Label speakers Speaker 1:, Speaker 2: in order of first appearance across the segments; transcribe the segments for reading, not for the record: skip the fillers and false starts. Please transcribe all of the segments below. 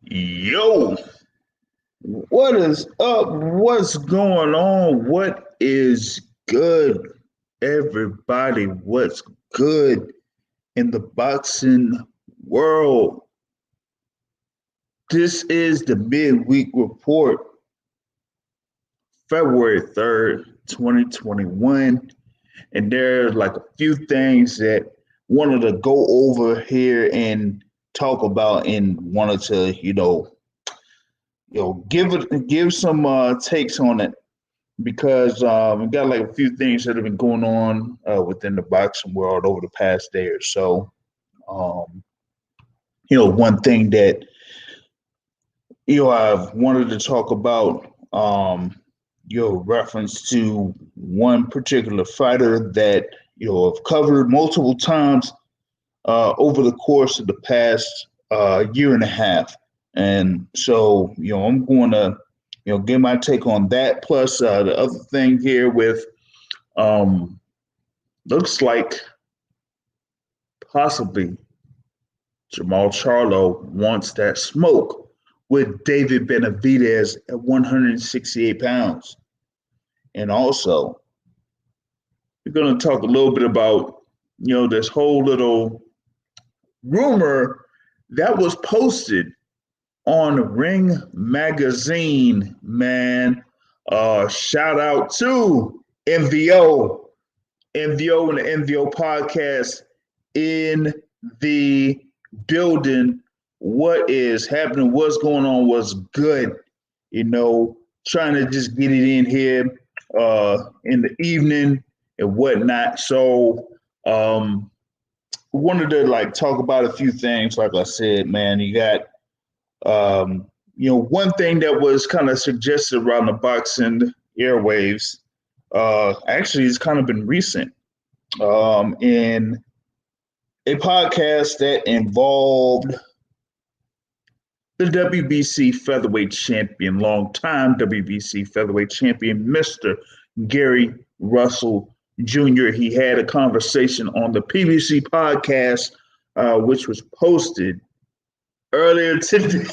Speaker 1: Yo, what is up? What's going on? What is good, everybody? What's good in the boxing world? This is the midweek report, February 3rd, 2021. And there's like a few things that wanted to go over here and talk about and wanted to, give some takes on it because we got like a few things that have been going on within the boxing world over the past day or so. Um, one thing that I've wanted to talk about, reference to one particular fighter that I've covered multiple times over the course of the past year and a half. And so, I'm going to, get my take on that. Plus, the other thing here with looks like possibly Jermall Charlo wants that smoke with David Benavidez at 168 pounds. And also, we're going to talk a little bit about, this whole little rumor that was posted on Ring Magazine, man. Shout out to MVO and the MVO podcast in the building. What is happening? What's going on? What's good? Trying to just get it in here in the evening and whatnot. So, wanted to talk about a few things. Like I said, man, you got one thing that was kind of suggested around the boxing airwaves, actually it's kind of been recent, in a podcast that involved the WBC featherweight champion, longtime WBC featherweight champion, Mr. Gary Russell Jr. He had a conversation on the PBC podcast, which was posted earlier today.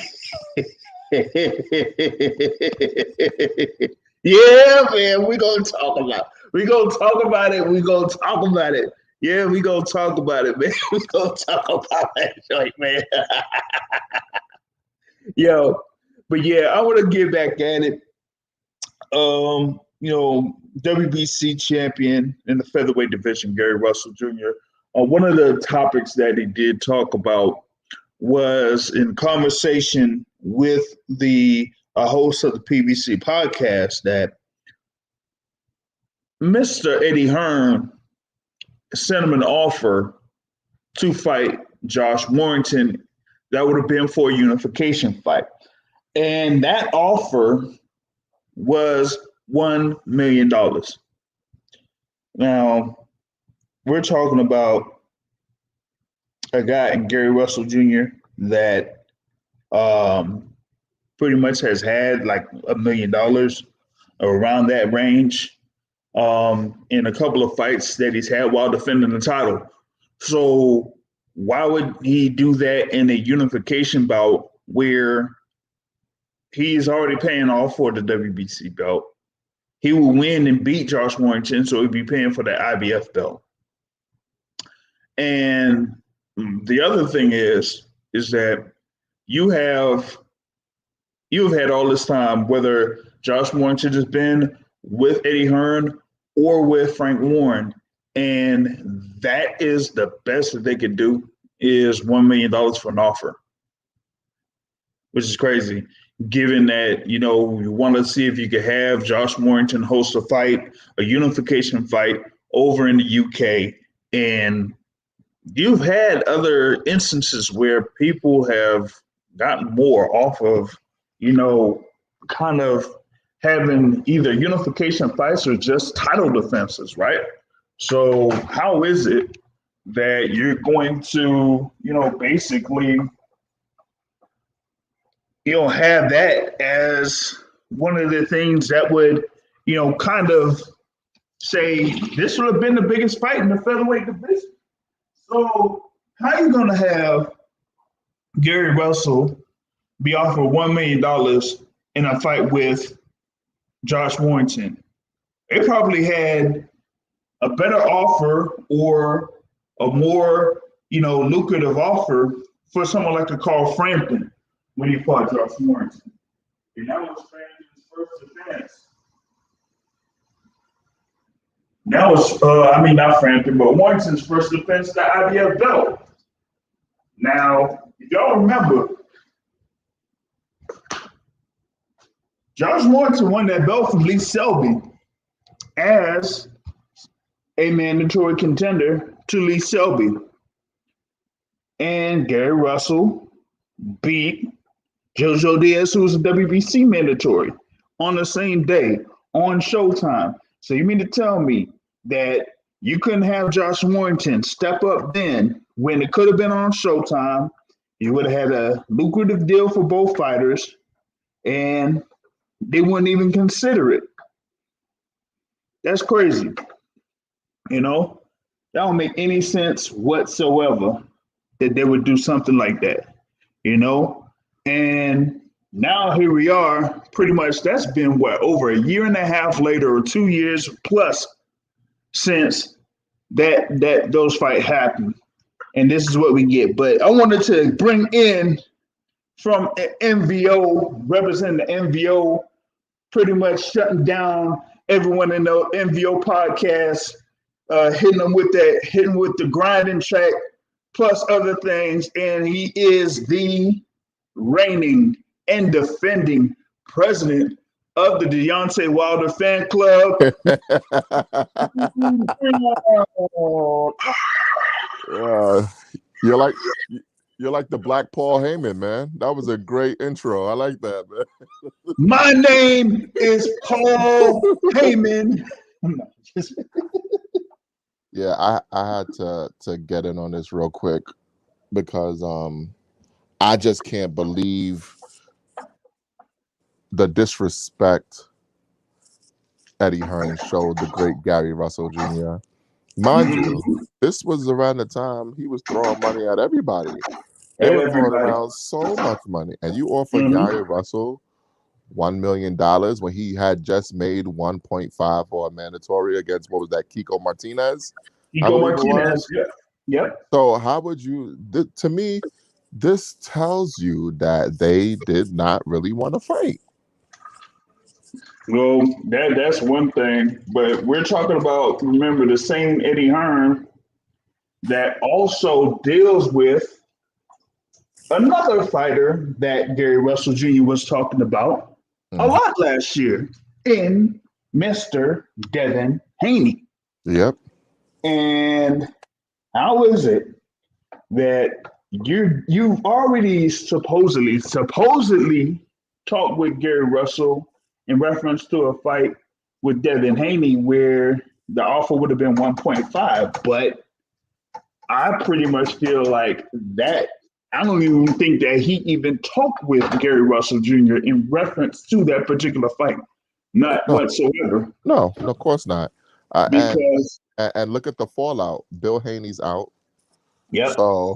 Speaker 1: Yeah, man, we're gonna talk about it. We're gonna talk about it. Yeah, we're gonna talk about it, man. We're gonna talk about that joint, man. Yo, but yeah, I want to get back at it. WBC champion in the featherweight division, Gary Russell Jr. One of the topics that he did talk about was in conversation with the host of the PBC podcast that Mr. Eddie Hearn sent him an offer to fight Josh Warrington. That would have been for a unification fight. And that offer was $1 million. Now, we're talking about a guy in Gary Russell Jr. that pretty much has had like $1 million or around that range in a couple of fights that he's had while defending the title. So why would he do that in a unification bout where he's already paying off for the WBC belt? He will win and beat Josh Warrington, so he'd be paying for the IBF belt. And the other thing is that you've had all this time, whether Josh Warrington has been with Eddie Hearn or with Frank Warren, and that is the best that they could do is $1 million for an offer, which is crazy, given that, you want to see if you could have Josh Warrington host a fight, a unification fight over in the UK. And you've had other instances where people have gotten more off of, kind of having either unification fights or just title defenses, right? So how is it that you're going to, basically, have that as one of the things that would, kind of say this would have been the biggest fight in the featherweight division? So how are you going to have Gary Russell be offered $1 million in a fight with Josh Warrington. They probably had a better offer or a more, lucrative offer for someone like a Carl Frampton when he fought Josh Warrington. And that was Frampton's first defense. That was, not Frampton, but Warrington's first defense of the IBF belt. Now, if y'all remember, Josh Warrington won that belt from Lee Selby as a mandatory contender to Lee Selby. And Gary Russell beat JoJo Diaz, who was a WBC mandatory, on the same day on Showtime. So you mean to tell me that you couldn't have Josh Warrington step up then when it could have been on Showtime? You would have had a lucrative deal for both fighters, and they wouldn't even consider it. That's crazy. That don't make any sense whatsoever that they would do something like that, And now here we are, pretty much that's been over a year and a half later or 2 years plus since that those fights happened. And this is what we get. But I wanted to bring in from MVO, representing the MVO, pretty much shutting down everyone in the MVO podcast, hitting with the grinding track, plus other things. And he is the reigning and defending president of the Deontay Wilder fan club.
Speaker 2: You're like the Black Paul Heyman, man. That was a great intro. I like that, man.
Speaker 1: My name is Paul Heyman.
Speaker 2: Yeah, I had to get in on this real quick because I just can't believe the disrespect Eddie Hearn showed the great Gary Russell Jr. Mind you, this was around the time he was throwing money at everybody. They were throwing around so much money. And you offer Gary Russell $1 million when he had just made 1.5 for a mandatory against, what was that, Kiko Martinez?
Speaker 1: Kiko Martinez, yeah. Yep.
Speaker 2: So how would you, to me, this tells you that they did not really want to fight.
Speaker 1: Well, that's one thing, but we're talking about, remember, the same Eddie Hearn that also deals with another fighter that Gary Russell Jr. was talking about a lot last year in Mr. Devin Haney.
Speaker 2: Yep.
Speaker 1: And how is it that you've already supposedly talked with Gary Russell in reference to a fight with Devin Haney where the offer would have been 1.5, but I pretty much feel like that I don't even think that he even talked with Gary Russell Jr. in reference to that particular fight. Not whatsoever.
Speaker 2: No, of course not.
Speaker 1: Because
Speaker 2: and look at the fallout. Bill Haney's out.
Speaker 1: Yep.
Speaker 2: So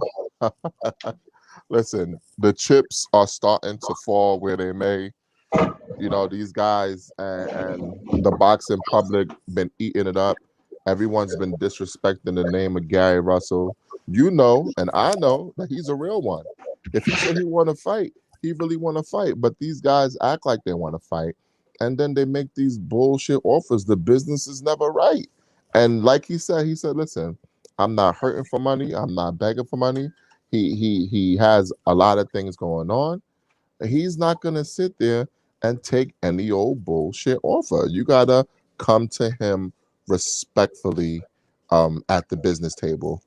Speaker 2: listen, the chips are starting to fall where they may. These guys and the boxing public been eating it up. Everyone's been disrespecting the name of Gary Russell. And I know that he's a real one. If he said he want to fight, he really want to fight. But these guys act like they want to fight, and then they make these bullshit offers. The business is never right. And like he said, listen, I'm not hurting for money. I'm not begging for money. He has a lot of things going on. He's not gonna sit there and take any old bullshit offer. You gotta come to him respectfully at the business table.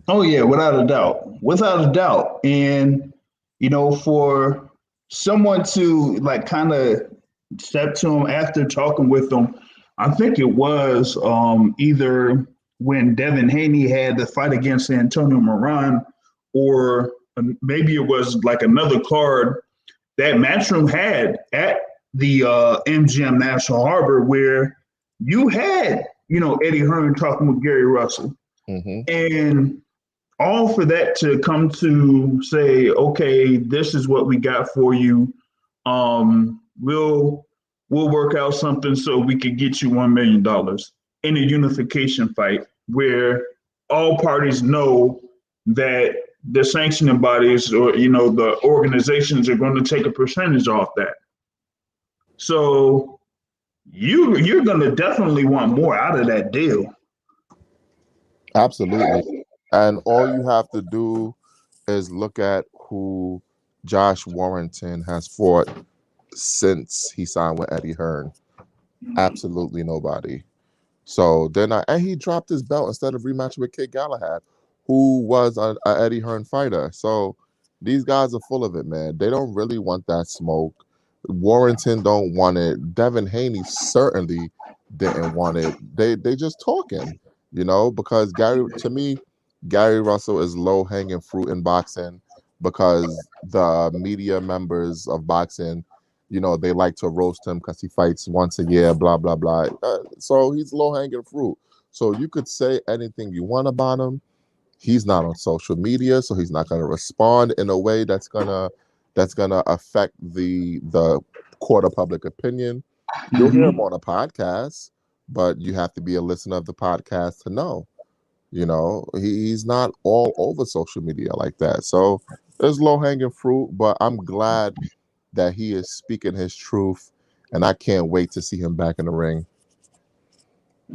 Speaker 1: Oh yeah, without a doubt. And for someone to like kind of step to him after talking with him, I think it was either when Devin Haney had the fight against Antonio Moran, or maybe it was like another card that Matchroom had at the MGM National Harbor, where you had Eddie Hearn talking with Gary Russell.
Speaker 2: Mm-hmm.
Speaker 1: And all for that to come to say, okay, this is what we got for you. We'll work out something so we could get you $1 million in a unification fight where all parties know that the sanctioning bodies or the organizations are going to take a percentage off that. So you're going to definitely want more out of that deal.
Speaker 2: Absolutely. And all you have to do is look at who Josh Warrington has fought since he signed with Eddie Hearn. Absolutely nobody. So then, and he dropped his belt instead of rematching with Kid Galahad, who was a Eddie Hearn fighter. So these guys are full of it, man. They don't really want that smoke. Warrington don't want it. Devin Haney certainly didn't want it. They just talking, because to me, Gary Russell is low hanging fruit in boxing because the media members of boxing, they like to roast him because he fights once a year, blah, blah, blah. So he's low hanging fruit. So you could say anything you want about him. He's not on social media, so he's not going to respond in a way that's gonna affect the court of public opinion. You'll hear him on a podcast, but you have to be a listener of the podcast to know. He's not all over social media like that. So there's low hanging fruit, but I'm glad that he is speaking his truth, and I can't wait to see him back in the ring.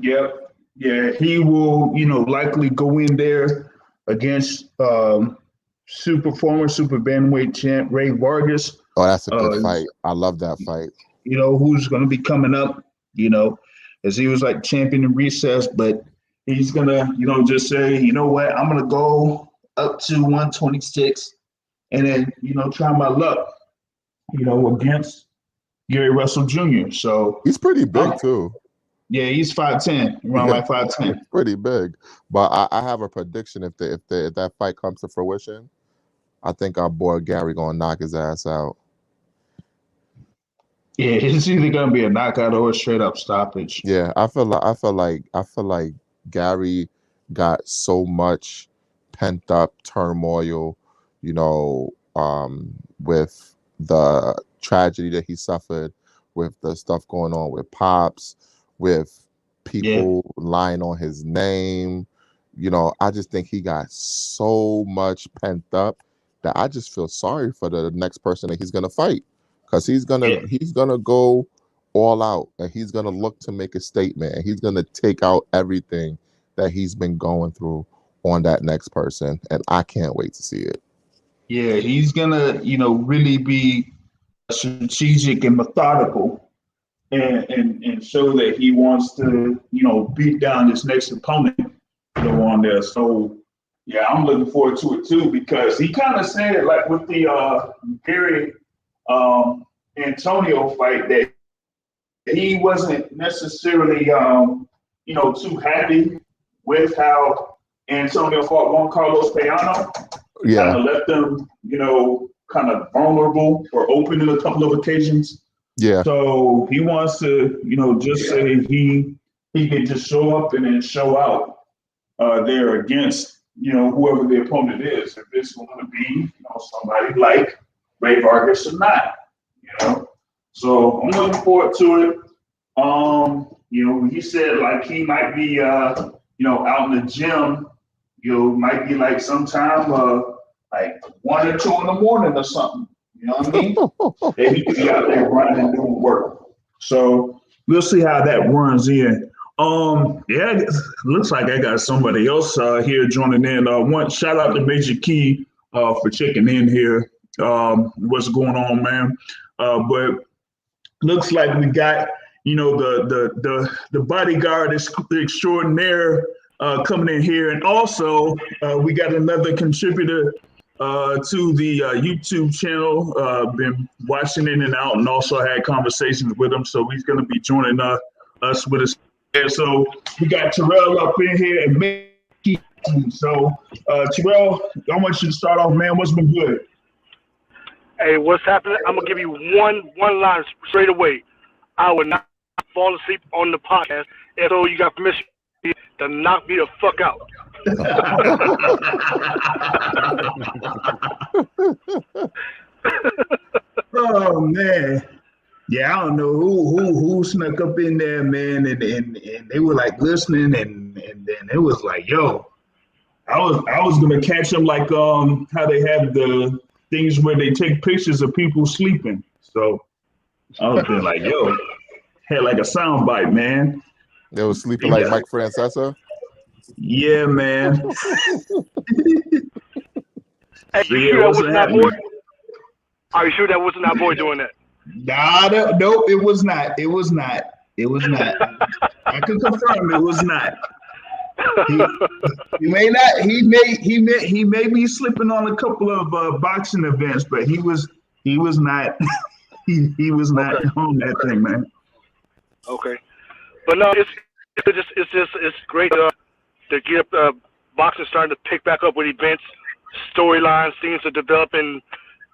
Speaker 1: Yep. Yeah, he will, likely go in there against former super bantamweight champ Ray Vargas.
Speaker 2: Oh, that's a good fight. I love that fight.
Speaker 1: Who's going to be coming up, as he was like champion in recess, but he's going to, just say, you know what, I'm going to go up to 126 and then, try my luck, against Gary Russell Jr. So
Speaker 2: he's pretty big too.
Speaker 1: Yeah, he's 5'10", around like 5'10".
Speaker 2: Pretty big. But I have a prediction if that fight comes to fruition, I think our boy Gary gonna knock his ass out.
Speaker 1: Yeah, it's either gonna be a knockout or a straight up stoppage.
Speaker 2: Yeah, I feel like Gary got so much pent up turmoil, with the tragedy that he suffered, with the stuff going on with Pops, with people lying on his name. I just think he got so much pent up that I just feel sorry for the next person that he's gonna fight, because he's gonna go all out and he's gonna look to make a statement and he's gonna take out everything that he's been going through on that next person, and I can't wait to see it.
Speaker 1: Yeah, he's gonna, really be strategic and methodical, and show that he wants to, beat down his next opponent, on there. So yeah, I'm looking forward to it too, because he kind of said, like with the Gary Antonio fight, that he wasn't necessarily too happy with how Antonio fought Juan Carlos Payano.
Speaker 2: Yeah,
Speaker 1: kind of left them, kind of vulnerable or open in a couple of occasions.
Speaker 2: Yeah.
Speaker 1: So he wants to, just say he can just show up and then show out there against, whoever the opponent is. If it's going to be, somebody like Ray Vargas or not, So I'm looking forward to it. He said like he might be, out in the gym. Might be like sometime like 1 or 2 in the morning or something. You know what I mean? They need to be out there running and doing work. So we'll see how that runs in. Yeah, looks like I got somebody else here joining in. One shout out to Major Key for checking in here. What's going on, man? But looks like we got the bodyguard extraordinaire coming in here, and also we got another contributor to the YouTube channel. Been watching in and out, and also had conversations with him. So he's going to be joining us with us. And so we got Terrell up in here and Mickey. So Terrell, I want you to start off, man. What's been good?
Speaker 3: Hey, what's happening? I'm gonna give you one line straight away. I would not fall asleep on the podcast, and so you got permission to knock me the fuck out.
Speaker 1: Oh man. Yeah, I don't know who snuck up in there, man, and they were like listening, and then it was like, yo, I was gonna catch them like how they have the things where they take pictures of people sleeping. So I was been like, yo, had like a sound bite, man.
Speaker 2: They were sleeping like Mike Francesa.
Speaker 1: Yeah, man.
Speaker 3: Hey,
Speaker 1: So,
Speaker 3: you
Speaker 1: yeah,
Speaker 3: sure that
Speaker 1: what's
Speaker 3: wasn't that
Speaker 1: happening?
Speaker 3: boy? Are you sure that wasn't that boy doing that?
Speaker 1: Nah, nope, it was not. It was not. It was not. I can confirm it was not. He may not. He may be slipping on a couple of boxing events, but he was not. He was not
Speaker 3: Okay.
Speaker 1: on that thing, man.
Speaker 3: Okay, but no, it's great to get boxing starting to pick back up with events, storylines, things are developing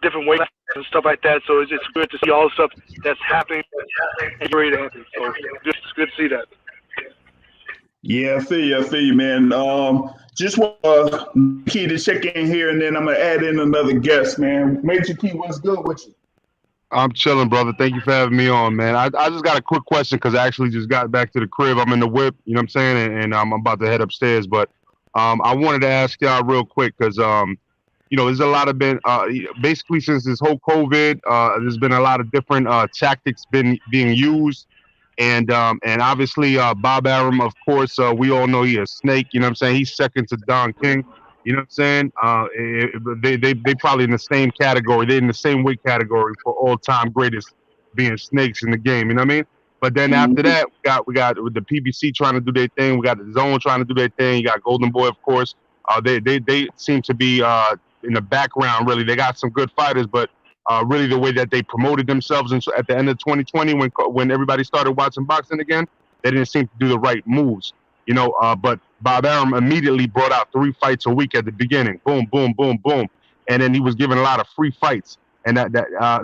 Speaker 3: different ways and stuff like that. So it's good to see all the stuff that's happening and ready to happen. So it's good to see that.
Speaker 1: Yeah, I feel you, man. Just want Key to check in here, and then I'm gonna add in another guest, man. Major Key, what's good with you?
Speaker 4: I'm chilling, brother. Thank you for having me on, man. I just got a quick question because I actually just got back to the crib. I'm in the whip, you know what I'm saying, and I'm about to head upstairs. But I wanted to ask y'all real quick because there's a lot of basically since this whole COVID, there's been a lot of different tactics being used. And obviously Bob Arum, of course, we all know he's a snake. You know what I'm saying? He's second to Don King. You know what I'm saying? They probably in the same category. They're in the same weight category for all time greatest being snakes in the game. You know what I mean? But then after that, we got with the PBC trying to do their thing. We got the Zone trying to do their thing. You got Golden Boy, of course. They seem to be in the background. Really, they got some good fighters, but really the way that they promoted themselves and at the end of 2020 when everybody started watching boxing again, they didn't seem to do the right moves, but Bob Arum immediately brought out 3 fights a week at the beginning, boom, boom, boom, boom, and then he was giving a lot of free fights, and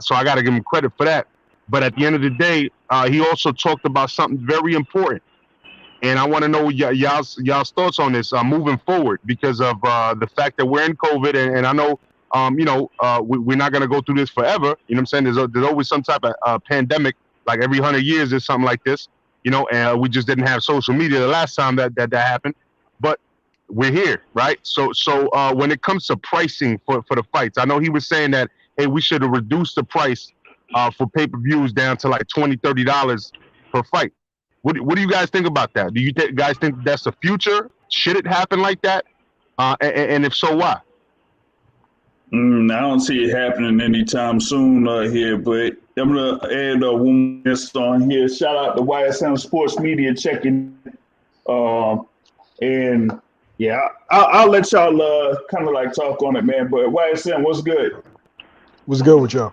Speaker 4: so I got to give him credit for that. But at the end of the day, he also talked about something very important, and I want to know y'all's thoughts on this moving forward because of the fact that we're in COVID, and I know we're not going to go through this forever. You know what I'm saying? There's always some type of pandemic, like every 100 years there's something like this, and we just didn't have social media the last time that happened, but we're here, right? So when it comes to pricing for the fights, I know he was saying that, hey, we should have reduced the price for pay-per-views down to like $20, $30 per fight. What do you guys think about that? Do you guys think that's the future? Should it happen like that? And if so, why?
Speaker 1: I don't see it happening anytime soon here, but I'm going to add one guest on here. Shout out to YSM Sports Media checking. And yeah, I'll let y'all kind of like talk on it, man. But YSM, what's good?
Speaker 5: What's good with y'all?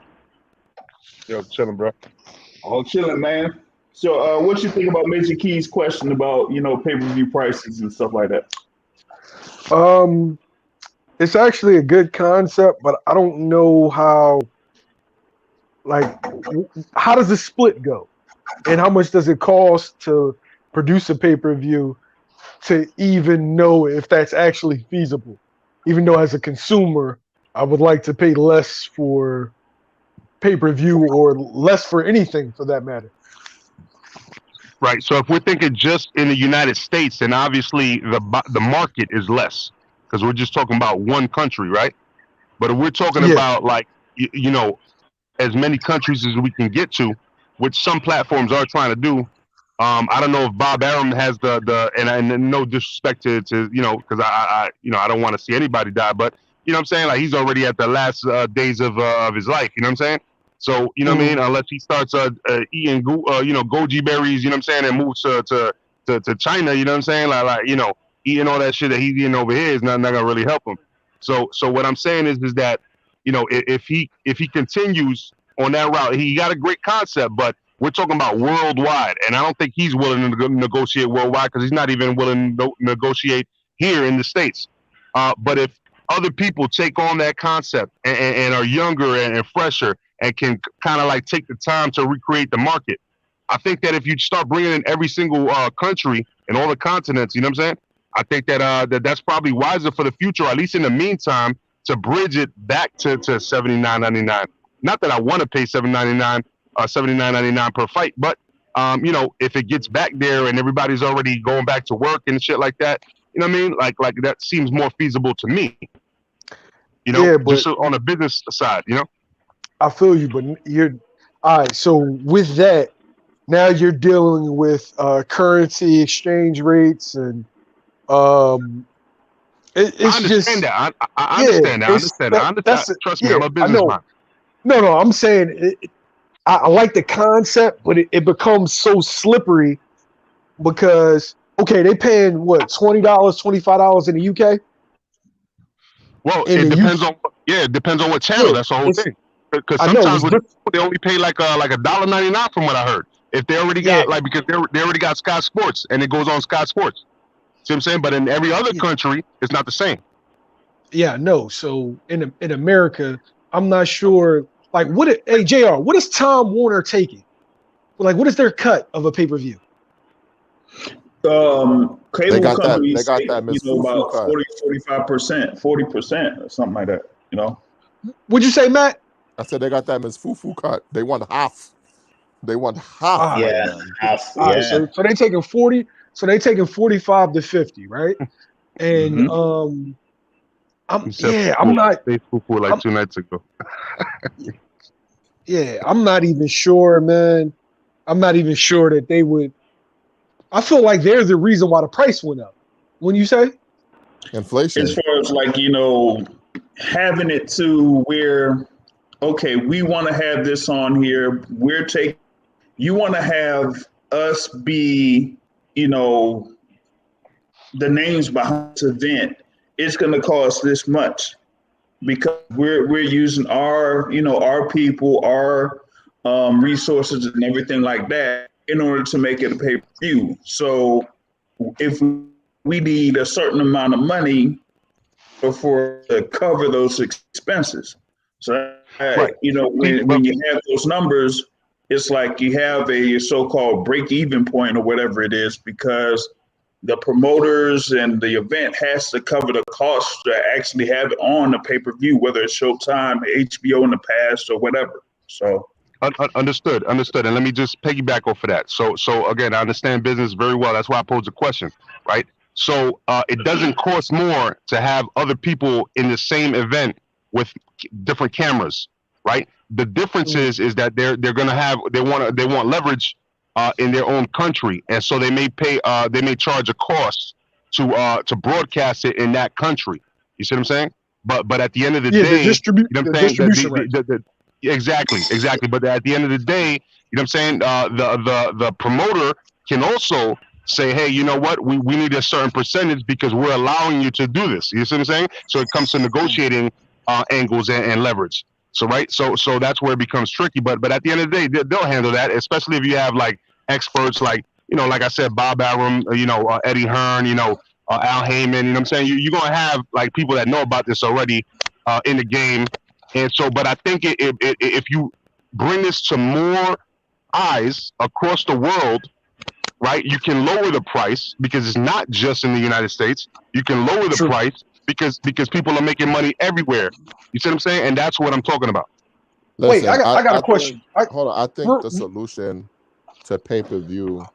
Speaker 4: Yo, chilling, bro.
Speaker 1: All chilling, man. So what you think about Major Key's question about, pay-per-view prices and stuff like that?
Speaker 5: It's actually a good concept, but I don't know how does the split go? And how much does it cost to produce a pay-per-view to even know if that's actually feasible? Even though as a consumer, I would like to pay less for pay-per-view or less for anything for that matter.
Speaker 4: Right. So if we're thinking just in the United States, then obviously the market is less because we're just talking about one country, right? But if we're talking about like, as many countries as we can get to, which some platforms are trying to do. I don't know if Bob Arum has and no disrespect to because I don't want to see anybody die, but you know what I'm saying? Like he's already at the last days of his life, you know what I'm saying? So, you know what I mean? Unless he starts eating goji berries, you know what I'm saying, and moves to China, you know what I'm saying? Like eating all that shit that he's eating over here is not gonna really help him. So what I'm saying is that, if he continues on that route, he got a great concept, but we're talking about worldwide, and I don't think he's willing to negotiate worldwide because he's not even willing to negotiate here in the States. But if other people take on that concept and are younger and fresher and can kind of like take the time to recreate the market, I think that if you start bringing in every single country and all the continents, you know what I'm saying? I think that that's probably wiser for the future, or at least in the meantime, to bridge it back to $79.99. Not that I want to pay $79.99 per fight, but you know, if it gets back there and everybody's already going back to work and shit like that, you know what I mean? Like that seems more feasible to me. You know,
Speaker 5: Yeah, but
Speaker 4: just on a business side, you know.
Speaker 5: I feel you, but you're all right. So with that, now you're dealing with currency exchange rates and it's
Speaker 4: I understand
Speaker 5: just
Speaker 4: that. I understand that. I understand that. I understand. Trust me, I'm a businessman.
Speaker 5: No, I'm saying I like the concept, but it becomes so slippery because okay, they paying what $20, $25 in the UK.
Speaker 4: Well,
Speaker 5: In
Speaker 4: it
Speaker 5: the
Speaker 4: depends
Speaker 5: UK
Speaker 4: on it depends on what channel.
Speaker 5: yeah,
Speaker 4: That's the whole thing. Because
Speaker 5: I know
Speaker 4: sometimes
Speaker 5: it's
Speaker 4: with they only pay like $1.99 from what I heard. If they already
Speaker 5: yeah,
Speaker 4: got because they already got Sky Sports and it goes on Sky Sports. See what I'm saying? But in every other country, it's not the same.
Speaker 5: yeah, no. So in America, I'm not sure. Like, hey, Jr., what is Time Warner taking? Like, what is their cut of a pay-per-view?
Speaker 1: Cable companies
Speaker 2: They got
Speaker 1: take,
Speaker 2: that
Speaker 1: you know, about
Speaker 2: cut.
Speaker 1: 45%, 40% or something like that, you know.
Speaker 5: What'd you say, Matt?
Speaker 2: I said they got that Ms. Fufu cut. They want half. They want half.
Speaker 5: All right.
Speaker 1: Yeah, half,
Speaker 5: All right,
Speaker 1: yeah.
Speaker 5: so they taking 40. So they taking 45 to 50, right? And I'm not.
Speaker 4: They fufu like 2 nights ago.
Speaker 5: Yeah, I'm not even sure, man. I'm not even sure that they would. I feel like there's a reason why the price went up. When you say
Speaker 2: inflation,
Speaker 1: as far as like, you know, having it to where, okay, we want to have this on here. You want to have us be, you know, the names behind this event. It's going to cost this much because we're using our, you know, our people, our resources and everything like that in order to make it a pay-per-view. So if we need a certain amount of money to cover those expenses. So,
Speaker 4: Right.
Speaker 1: you know, when you have those numbers, it's like you have a so-called break-even point or whatever it is, because the promoters and the event has to cover the cost to actually have it on the pay-per-view, whether it's Showtime, HBO in the past, or whatever. So.
Speaker 4: Understood. And let me just piggyback off of that. So again, I understand business very well. That's why I posed the question, right? So it doesn't cost more to have other people in the same event with different cameras, right? The difference is that they want leverage in their own country, and so they may charge a cost to broadcast it in that country. You see what I'm saying? But at the end of the day,
Speaker 5: the distribution
Speaker 4: Exactly. But at the end of the day, you know what I'm saying? The promoter can also say, hey, you know what? We need a certain percentage because we're allowing you to do this. You see what I'm saying? So it comes to negotiating angles and leverage. So right. So that's where it becomes tricky. But at the end of the day, they'll handle that, especially if you have like experts like, you know, like I said, Bob Arum, you know, Eddie Hearn, you know, Al Heyman. You know what I'm saying? You're gonna have like people that know about this already in the game. And so, but I think if you bring this to more eyes across the world, right, you can lower the price because it's not just in the United States. You can lower the price because people are making money everywhere. You see what I'm saying? And that's what I'm talking about.
Speaker 2: Listen,
Speaker 5: wait, I got a question.
Speaker 2: Hold on. I think the solution to pay-per-view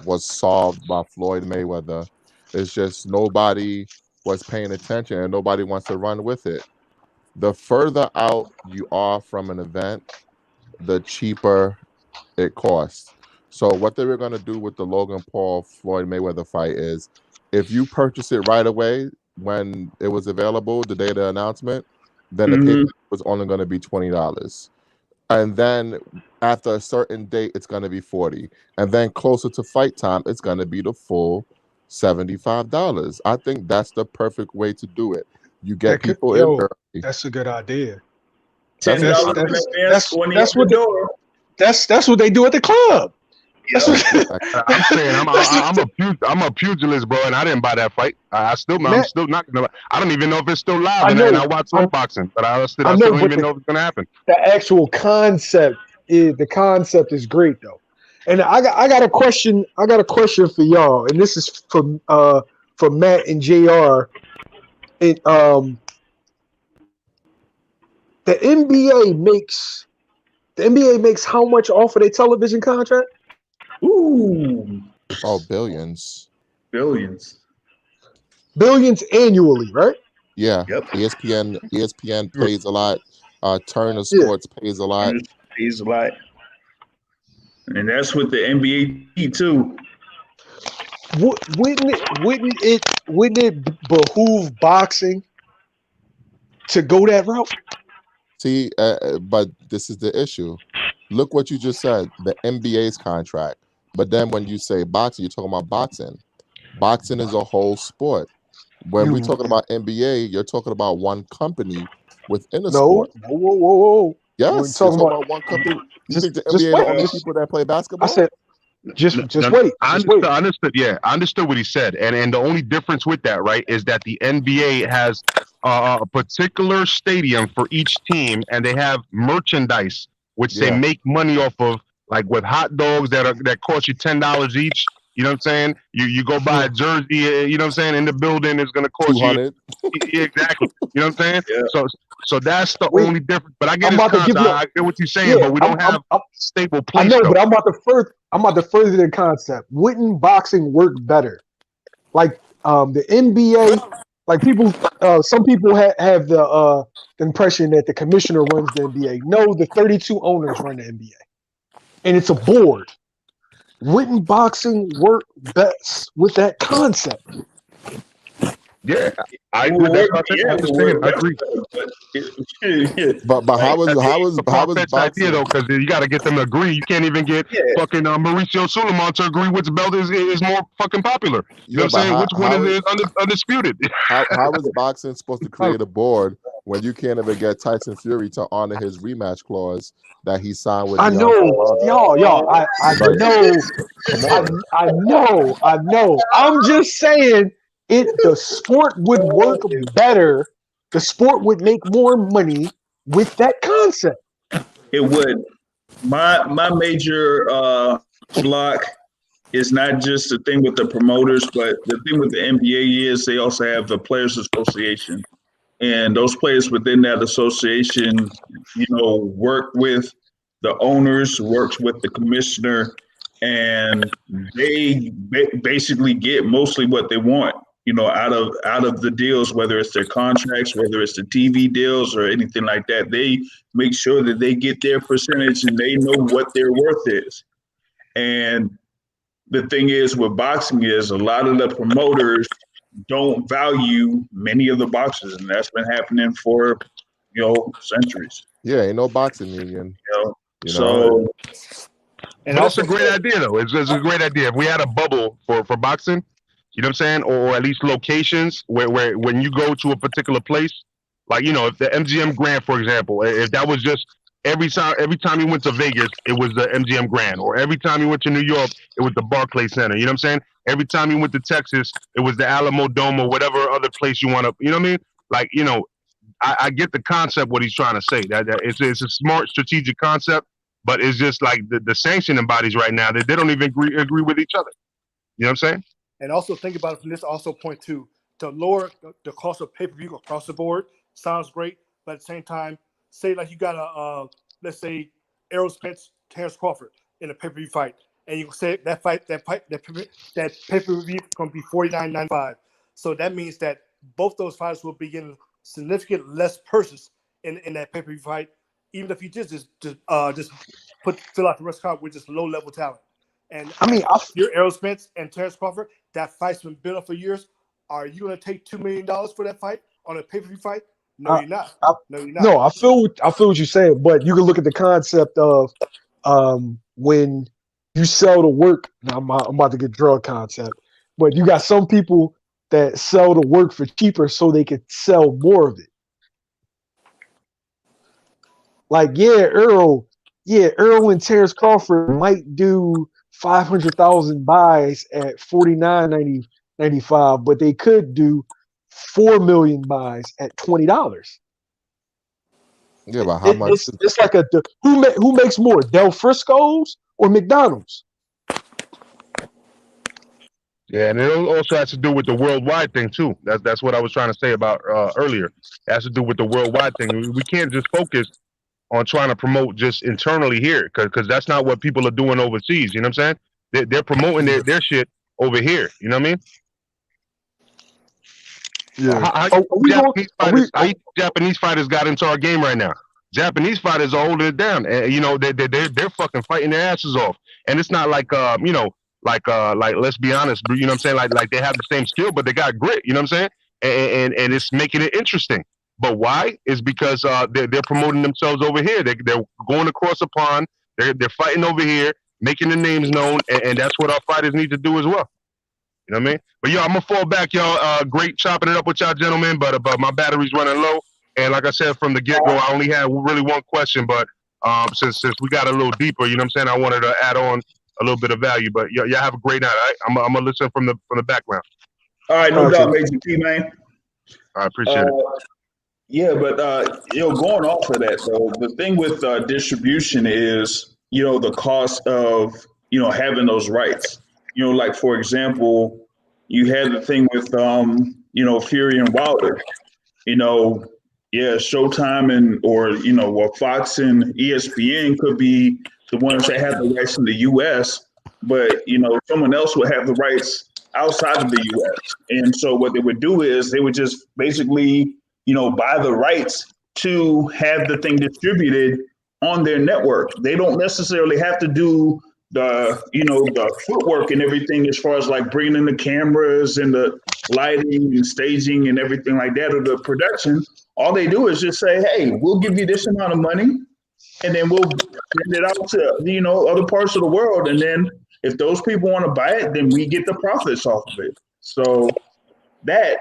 Speaker 2: was solved by Floyd Mayweather. It's just nobody was paying attention and nobody wants to run with it. The further out you are from an event, the cheaper it costs. So what they were going to do with the Logan Paul Floyd Mayweather fight is, if you purchase it right away when it was available, the day of the announcement, then the pay was only going to be $20. And then after a certain date, it's going to be $40. And then closer to fight time, it's going to be the full $75. I think that's the perfect way to do it. You get people in early.
Speaker 5: That's a good idea.
Speaker 1: That's what
Speaker 5: they do at the club.
Speaker 1: That's what
Speaker 4: I'm saying. I'm a pugilist, bro, and I didn't buy that fight. I'm still not gonna. I don't even know if it's still live, and I watch boxing, but I still don't even know if it's gonna happen.
Speaker 5: The actual concept is great though, and I got a question. I got a question for y'all, and this is from from Matt and JR. It the NBA makes how much off of their television contract?
Speaker 1: Ooh,
Speaker 2: Oh, billions.
Speaker 1: billions.
Speaker 5: Billions annually, right?
Speaker 2: Yeah.
Speaker 1: Yep.
Speaker 2: ESPN pays a lot. Turner
Speaker 5: Yeah.
Speaker 2: Sports pays a lot.
Speaker 1: Pays a lot. And that's with the NBA too.
Speaker 5: Wouldn't it behoove boxing to go that route?
Speaker 2: See, but this is the issue. Look what you just said, the NBA's contract. But then when you say boxing, you're talking about boxing. Boxing is a whole sport. When we're talking about NBA, you're talking about one company within a sport.
Speaker 5: Whoa.
Speaker 2: Yes,
Speaker 5: We're
Speaker 2: you're
Speaker 5: talking
Speaker 2: talking about one company. You think the NBA
Speaker 5: wait.
Speaker 2: the only people that play basketball?
Speaker 5: I said, just
Speaker 4: No,
Speaker 5: wait.
Speaker 4: I
Speaker 5: Just wait.
Speaker 4: understood. Yeah, I understood what he said, and the only difference with that, right, is that the NBA has a particular stadium for each team, and they have merchandise which they
Speaker 2: Yeah.
Speaker 4: make money off of, like with hot dogs that cost you $10 each. You know what I'm saying? You go buy a jersey, you know what I'm saying, in the building, it's gonna cost you
Speaker 2: 200.
Speaker 4: Yeah, exactly. You know what I'm saying?
Speaker 1: Yeah.
Speaker 4: So that's the
Speaker 5: Wait,
Speaker 4: only difference. But I get
Speaker 5: I'm
Speaker 4: his
Speaker 5: about to
Speaker 4: concept.
Speaker 5: give you.
Speaker 4: I get what you're saying, but we don't have stable
Speaker 5: I
Speaker 4: place
Speaker 5: know,
Speaker 4: though.
Speaker 5: but I'm about to further the concept. Wouldn't boxing work better? Like the NBA, like people, some people have the impression that the commissioner runs the NBA. No, the 32 owners run the NBA, and it's a board. Wouldn't boxing work best with that concept?
Speaker 4: Yeah, I agree. That's what I understand. I agree.
Speaker 2: But how is
Speaker 4: It's a far-fetched
Speaker 2: boxing?
Speaker 4: idea though, because you got to get them to agree. You can't even get fucking Mauricio Suleiman to agree which belt is more fucking popular. You know what I'm saying? Which one is undisputed?
Speaker 2: How is boxing supposed to create a board when you can't even get Tyson Fury to honor his rematch clause that he signed with?
Speaker 5: I know, y'all. I know. I know. I'm just saying the sport would work better. The sport would make more money with that concept.
Speaker 1: It would. My major block is not just the thing with the promoters, but the thing with the NBA is they also have the Players Association, and those players within that association, work with the owners, works with the commissioner, and they basically get mostly what they want. Out of the deals, whether it's their contracts, whether it's the TV deals or anything like that, they make sure that they get their percentage and they know what their worth is. And the thing is with boxing is a lot of the promoters don't value many of the boxers, and that's been happening for centuries.
Speaker 2: Yeah, ain't no boxing union.
Speaker 1: So.
Speaker 4: And that's a great idea, though. It's a great idea. If we had a bubble for boxing, you know what I'm saying, or at least locations where when you go to a particular place, like if the MGM Grand, for example, if that was just every time you went to Vegas, it was the MGM Grand, or every time you went to New York, it was the Barclays Center. You know what I'm saying? Every time you went to Texas, it was the Alamo Dome or whatever other place you want to. You know what I mean? Like I get the concept what he's trying to say. That it's a smart strategic concept. But it's just like the sanctioning bodies right now that they don't even agree with each other. You know what I'm saying?
Speaker 3: And also think about it from this also point to lower the cost of pay-per-view across the board. Sounds great, but at the same time, say like you got a let's say Errol Spence, Terrence Crawford in a pay-per-view fight, and you say that pay-per-view going to be $49.95. So that means that both those fighters will be getting significant less purses in that pay-per-view fight, even if you just fill out the rest card with just low-level talent. And
Speaker 5: I mean,
Speaker 3: if you're Errol Spence and Terrence Crawford, that fight's been built up for years. Are you going to take $2 million for that fight on a pay-per-view fight? No, you're not. No, you're not.
Speaker 5: No, I feel what you're saying, but you can look at the concept of when you sell the work. Now I'm about to get drug concept, but you got some people that sell the work for cheaper so they could sell more of it. Like, Earl and Terrence Crawford might do 500,000 buys at $49.95, but they could do 4 million buys at $20.
Speaker 2: Yeah, but how much?
Speaker 5: It's like who makes more, Del Frisco's or McDonald's?
Speaker 4: Yeah, and it also has to do with the worldwide thing too. That's what I was trying to say about earlier. It has to do with the worldwide thing. We can't just focus on trying to promote just internally here, because that's not what people are doing overseas. You know what I'm saying? They're promoting their shit over here. You know what I mean?
Speaker 5: Yeah.
Speaker 4: How
Speaker 5: Are we going? Are we?
Speaker 4: how you Japanese fighters got into our game right now? Japanese fighters are holding it down, and you know they're fucking fighting their asses off. And it's not like like let's be honest, you know what I'm saying? Like they have the same skill, but they got grit. You know what I'm saying? And it's making it interesting. But why? Is because they're promoting themselves over here. They're going across the pond. They're fighting over here, making the names known, and that's what our fighters need to do as well. You know what I mean? But yo, I'm gonna fall back, y'all. Great chopping it up with y'all, gentlemen. But my battery's running low, and like I said from the get go, I only had really one question. But since we got a little deeper, you know what I'm saying? I wanted to add on a little bit of value. But y'all have a great night. All right? I'm gonna listen from the background.
Speaker 1: All right, no doubt, Major T, man.
Speaker 4: I appreciate it.
Speaker 1: Yeah, but going off of that, though, the thing with distribution is, the cost of, having those rights. Like for example, you had the thing with, Fury and Wilder. Showtime or Fox and ESPN could be the ones that have the rights in the U.S., but someone else would have the rights outside of the U.S. And so what they would do is they would just basically buy the rights to have the thing distributed on their network. They don't necessarily have to do the footwork and everything as far as like bringing in the cameras and the lighting and staging and everything like that, or the production. All they do is just say, hey, we'll give you this amount of money, and then we'll send it out to, other parts of the world. And then if those people want to buy it, then we get the profits off of it. So that,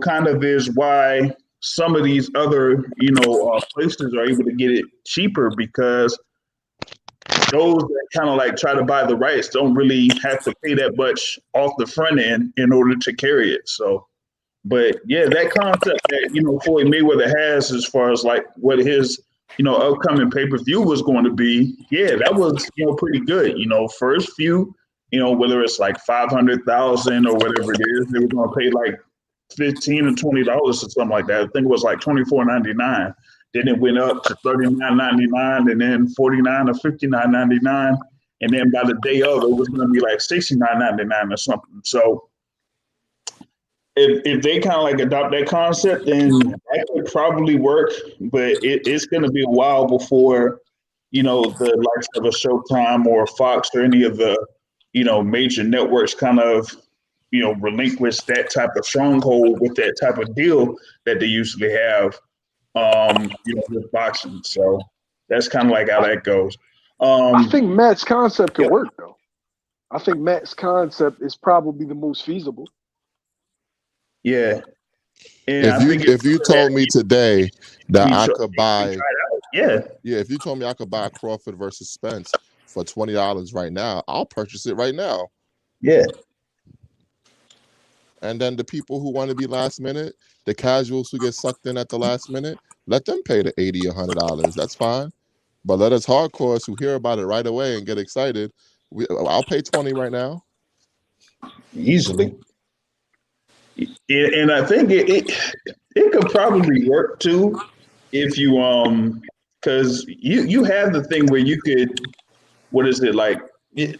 Speaker 1: kind of is why some of these other, places are able to get it cheaper, because those that kind of like try to buy the rights don't really have to pay that much off the front end in order to carry it. So, but yeah, that concept that, Floyd Mayweather has as far as like what his, upcoming pay-per-view was going to be, yeah, that was, pretty good. First few, whether it's like 500,000 or whatever it is, they were going to pay like $15 or $20 or something like that. I think it was like $24.99. Then it went up to $39.99, and then $49 or $59.99, and then by the day of, it was going to be like $69.99 or something. So if they kind of like adopt that concept, then that could probably work. But it's going to be a while before the likes of a Showtime or Fox or any of the major networks kind of relinquish that type of stronghold with that type of deal that they usually have. With boxing. So that's kind of like how that goes.
Speaker 5: I think Matt's concept could work, though. I think Matt's concept is probably the most feasible.
Speaker 1: Yeah. And
Speaker 2: if you told me today that I could buy, if you told me I could buy Crawford versus Spence for $20 right now, I'll purchase it right now.
Speaker 1: Yeah.
Speaker 2: And then the people who want to be last minute, the casuals who get sucked in at the last minute, let them pay the $80 or $100. That's fine. But let us hardcores who hear about it right away and get excited, I'll pay $20 right now.
Speaker 1: Easily. And I think it could probably work too if you because you have the thing where you could, what is it like?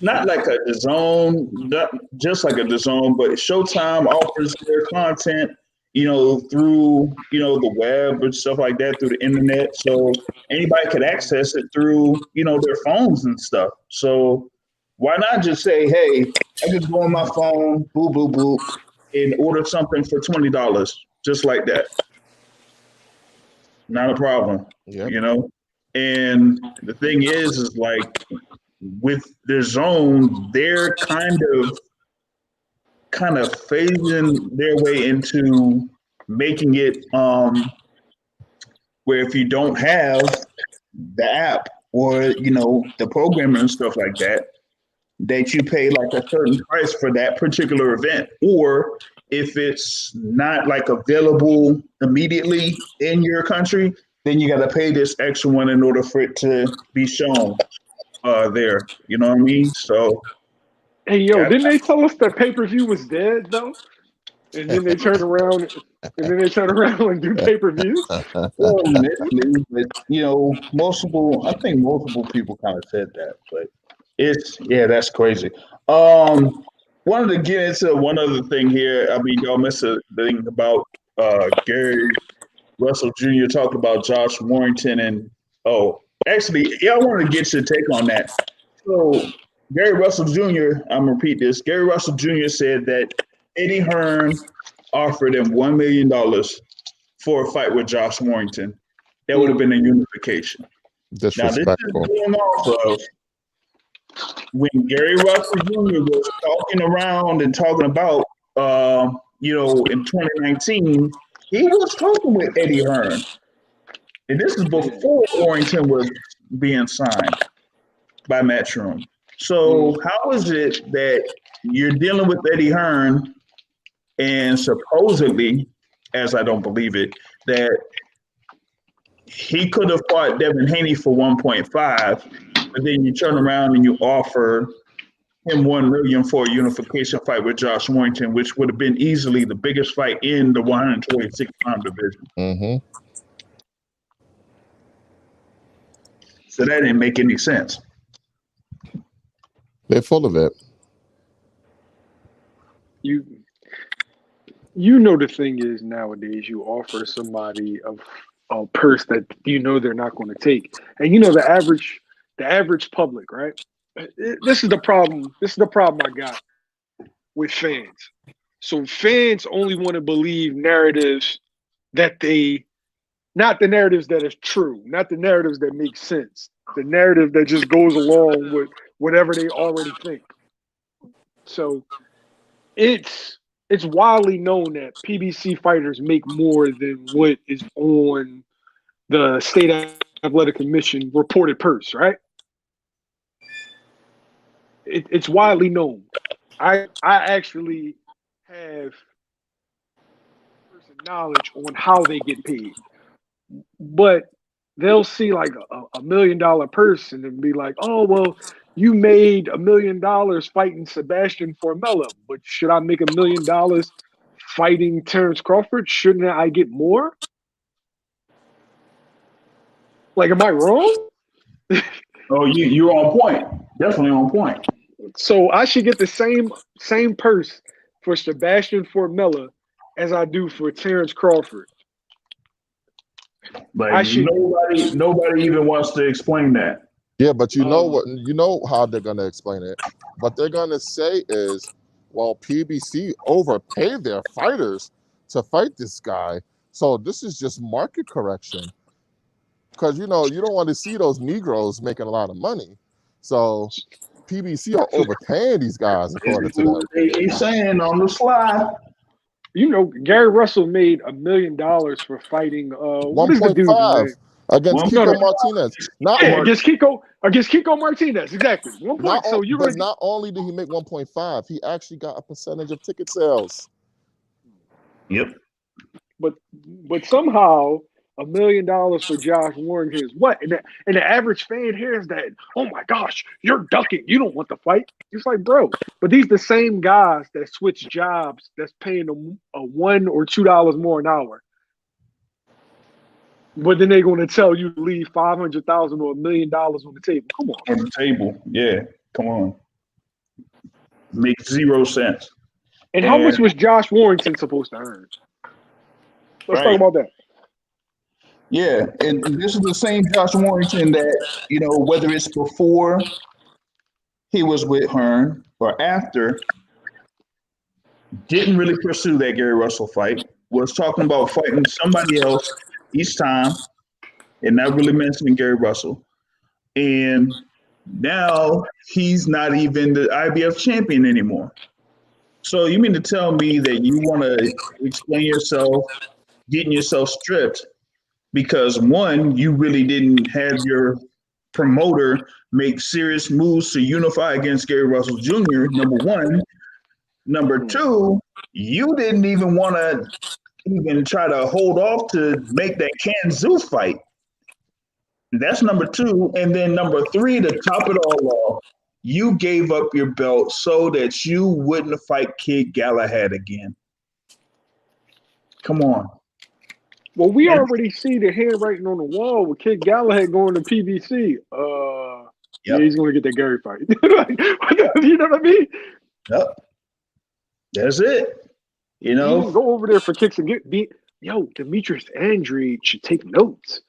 Speaker 1: Not like a DAZN, not just like a DAZN, but Showtime offers their content, through, the web and stuff like that, through the internet. So anybody could access it through, their phones and stuff. So why not just say, hey, I just go on my phone, boop, boop, boop, and order something for $20, just like that. Not a problem, And the thing is like, with their zone, they're kind of phasing their way into making it where if you don't have the app or the programmer and stuff like that, that you pay like a certain price for that particular event, or if it's not like available immediately in your country, then you got to pay this extra one in order for it to be shown there. You know what I mean? So
Speaker 5: Hey, yo,
Speaker 1: Yeah.
Speaker 5: didn't they tell us that pay-per-view was dead, though? And then they turn around and do pay-per-views?
Speaker 1: Well, initially, but I think multiple people kind of said that, but that's crazy. Wanted to get into one other thing here. I mean, y'all missed a thing about Gary Russell Jr. talked about Josh Warrington and actually, I wanted to get your take on that. So Gary Russell Jr. I'm gonna repeat this. Gary Russell Jr. said that Eddie Hearn offered him $1 million for a fight with Josh Warrington. That would have been a unification. Now this is
Speaker 2: Disrespectful.
Speaker 1: going off of when Gary Russell Jr. was talking around and talking about, in 2019, he was talking with Eddie Hearn. And this is before Warrington was being signed by Matchroom. So how is it that you're dealing with Eddie Hearn and supposedly, as I don't believe it, that he could have fought Devin Haney for 1.5, but then you turn around and you offer him $1 million for a unification fight with Josh Warrington, which would have been easily the biggest fight in the 126-pound division.
Speaker 2: Mm-hmm.
Speaker 1: So that didn't make any sense.
Speaker 2: They're full of it.
Speaker 5: You know the thing is nowadays you offer somebody a purse that they're not going to take, and the average public, right? This is the problem. This is the problem I got with fans. So fans only want to believe narratives that not the narratives that is true, not the narratives that make sense, the narrative that just goes along with whatever they already think. So it's widely known that PBC fighters make more than what is on the State Athletic Commission reported purse, right? It's widely known. I actually have knowledge on how they get paid, but they'll see like a $1 million purse and then be like, oh, well, you made $1 million fighting Sebastian Formella, but should I make $1 million fighting Terrence Crawford? Shouldn't I get more? Like, am I wrong?
Speaker 1: Oh, you're on point. Definitely on point.
Speaker 5: So I should get the same purse for Sebastian Formella as I do for Terrence Crawford.
Speaker 1: Like nobody even wants to explain that.
Speaker 2: Yeah, but you know how they're gonna explain it. What they're gonna say is, well, PBC overpaid their fighters to fight this guy, so this is just market correction. Because you don't want to see those Negroes making a lot of money, so PBC are overpaying these guys according to them.
Speaker 1: He's saying on the slide.
Speaker 5: Gary Russell made $1 million for fighting
Speaker 2: 1.5 against Kiko Martinez.
Speaker 5: Against Kiko Martinez, exactly.
Speaker 2: Not only did he make 1.5, he actually got a percentage of ticket sales.
Speaker 1: Yep.
Speaker 5: But somehow $1 million for Josh Warrington is what? And the average fan hears that, oh my gosh, you're ducking. You don't want the fight. It's like, bro, but these the same guys that switch jobs that's paying them $1 or $2 more an hour. But then they're going to tell you to leave $500,000 or $1 million on the table. Come on.
Speaker 1: On the table. Yeah. Come on. Makes 0 sense.
Speaker 5: And how much was Josh Warrington supposed to earn? Let's talk about that.
Speaker 1: Yeah, and this is the same Josh Warrington that, whether it's before he was with Hearn or after, didn't really pursue that Gary Russell fight, was talking about fighting somebody else each time and not really mentioning Gary Russell. And now he's not even the IBF champion anymore. So you mean to tell me that you want to explain yourself, getting yourself stripped, because one, you really didn't have your promoter make serious moves to unify against Gary Russell Jr., number one. Number two, you didn't even want to even try to hold off to make that Kanzu fight. That's number two. And then number three, to top it all off, You gave up your belt so that you wouldn't fight Kid Galahad again. Come on.
Speaker 5: Well, we already see the handwriting on the wall with Kid Galahad going to PBC. Yeah, he's going to get that Gary fight. You know what I mean?
Speaker 1: Yep. That's it. You know,
Speaker 5: he didn't go over there for kicks and get beat. Yo, Demetrius Andrade should take notes.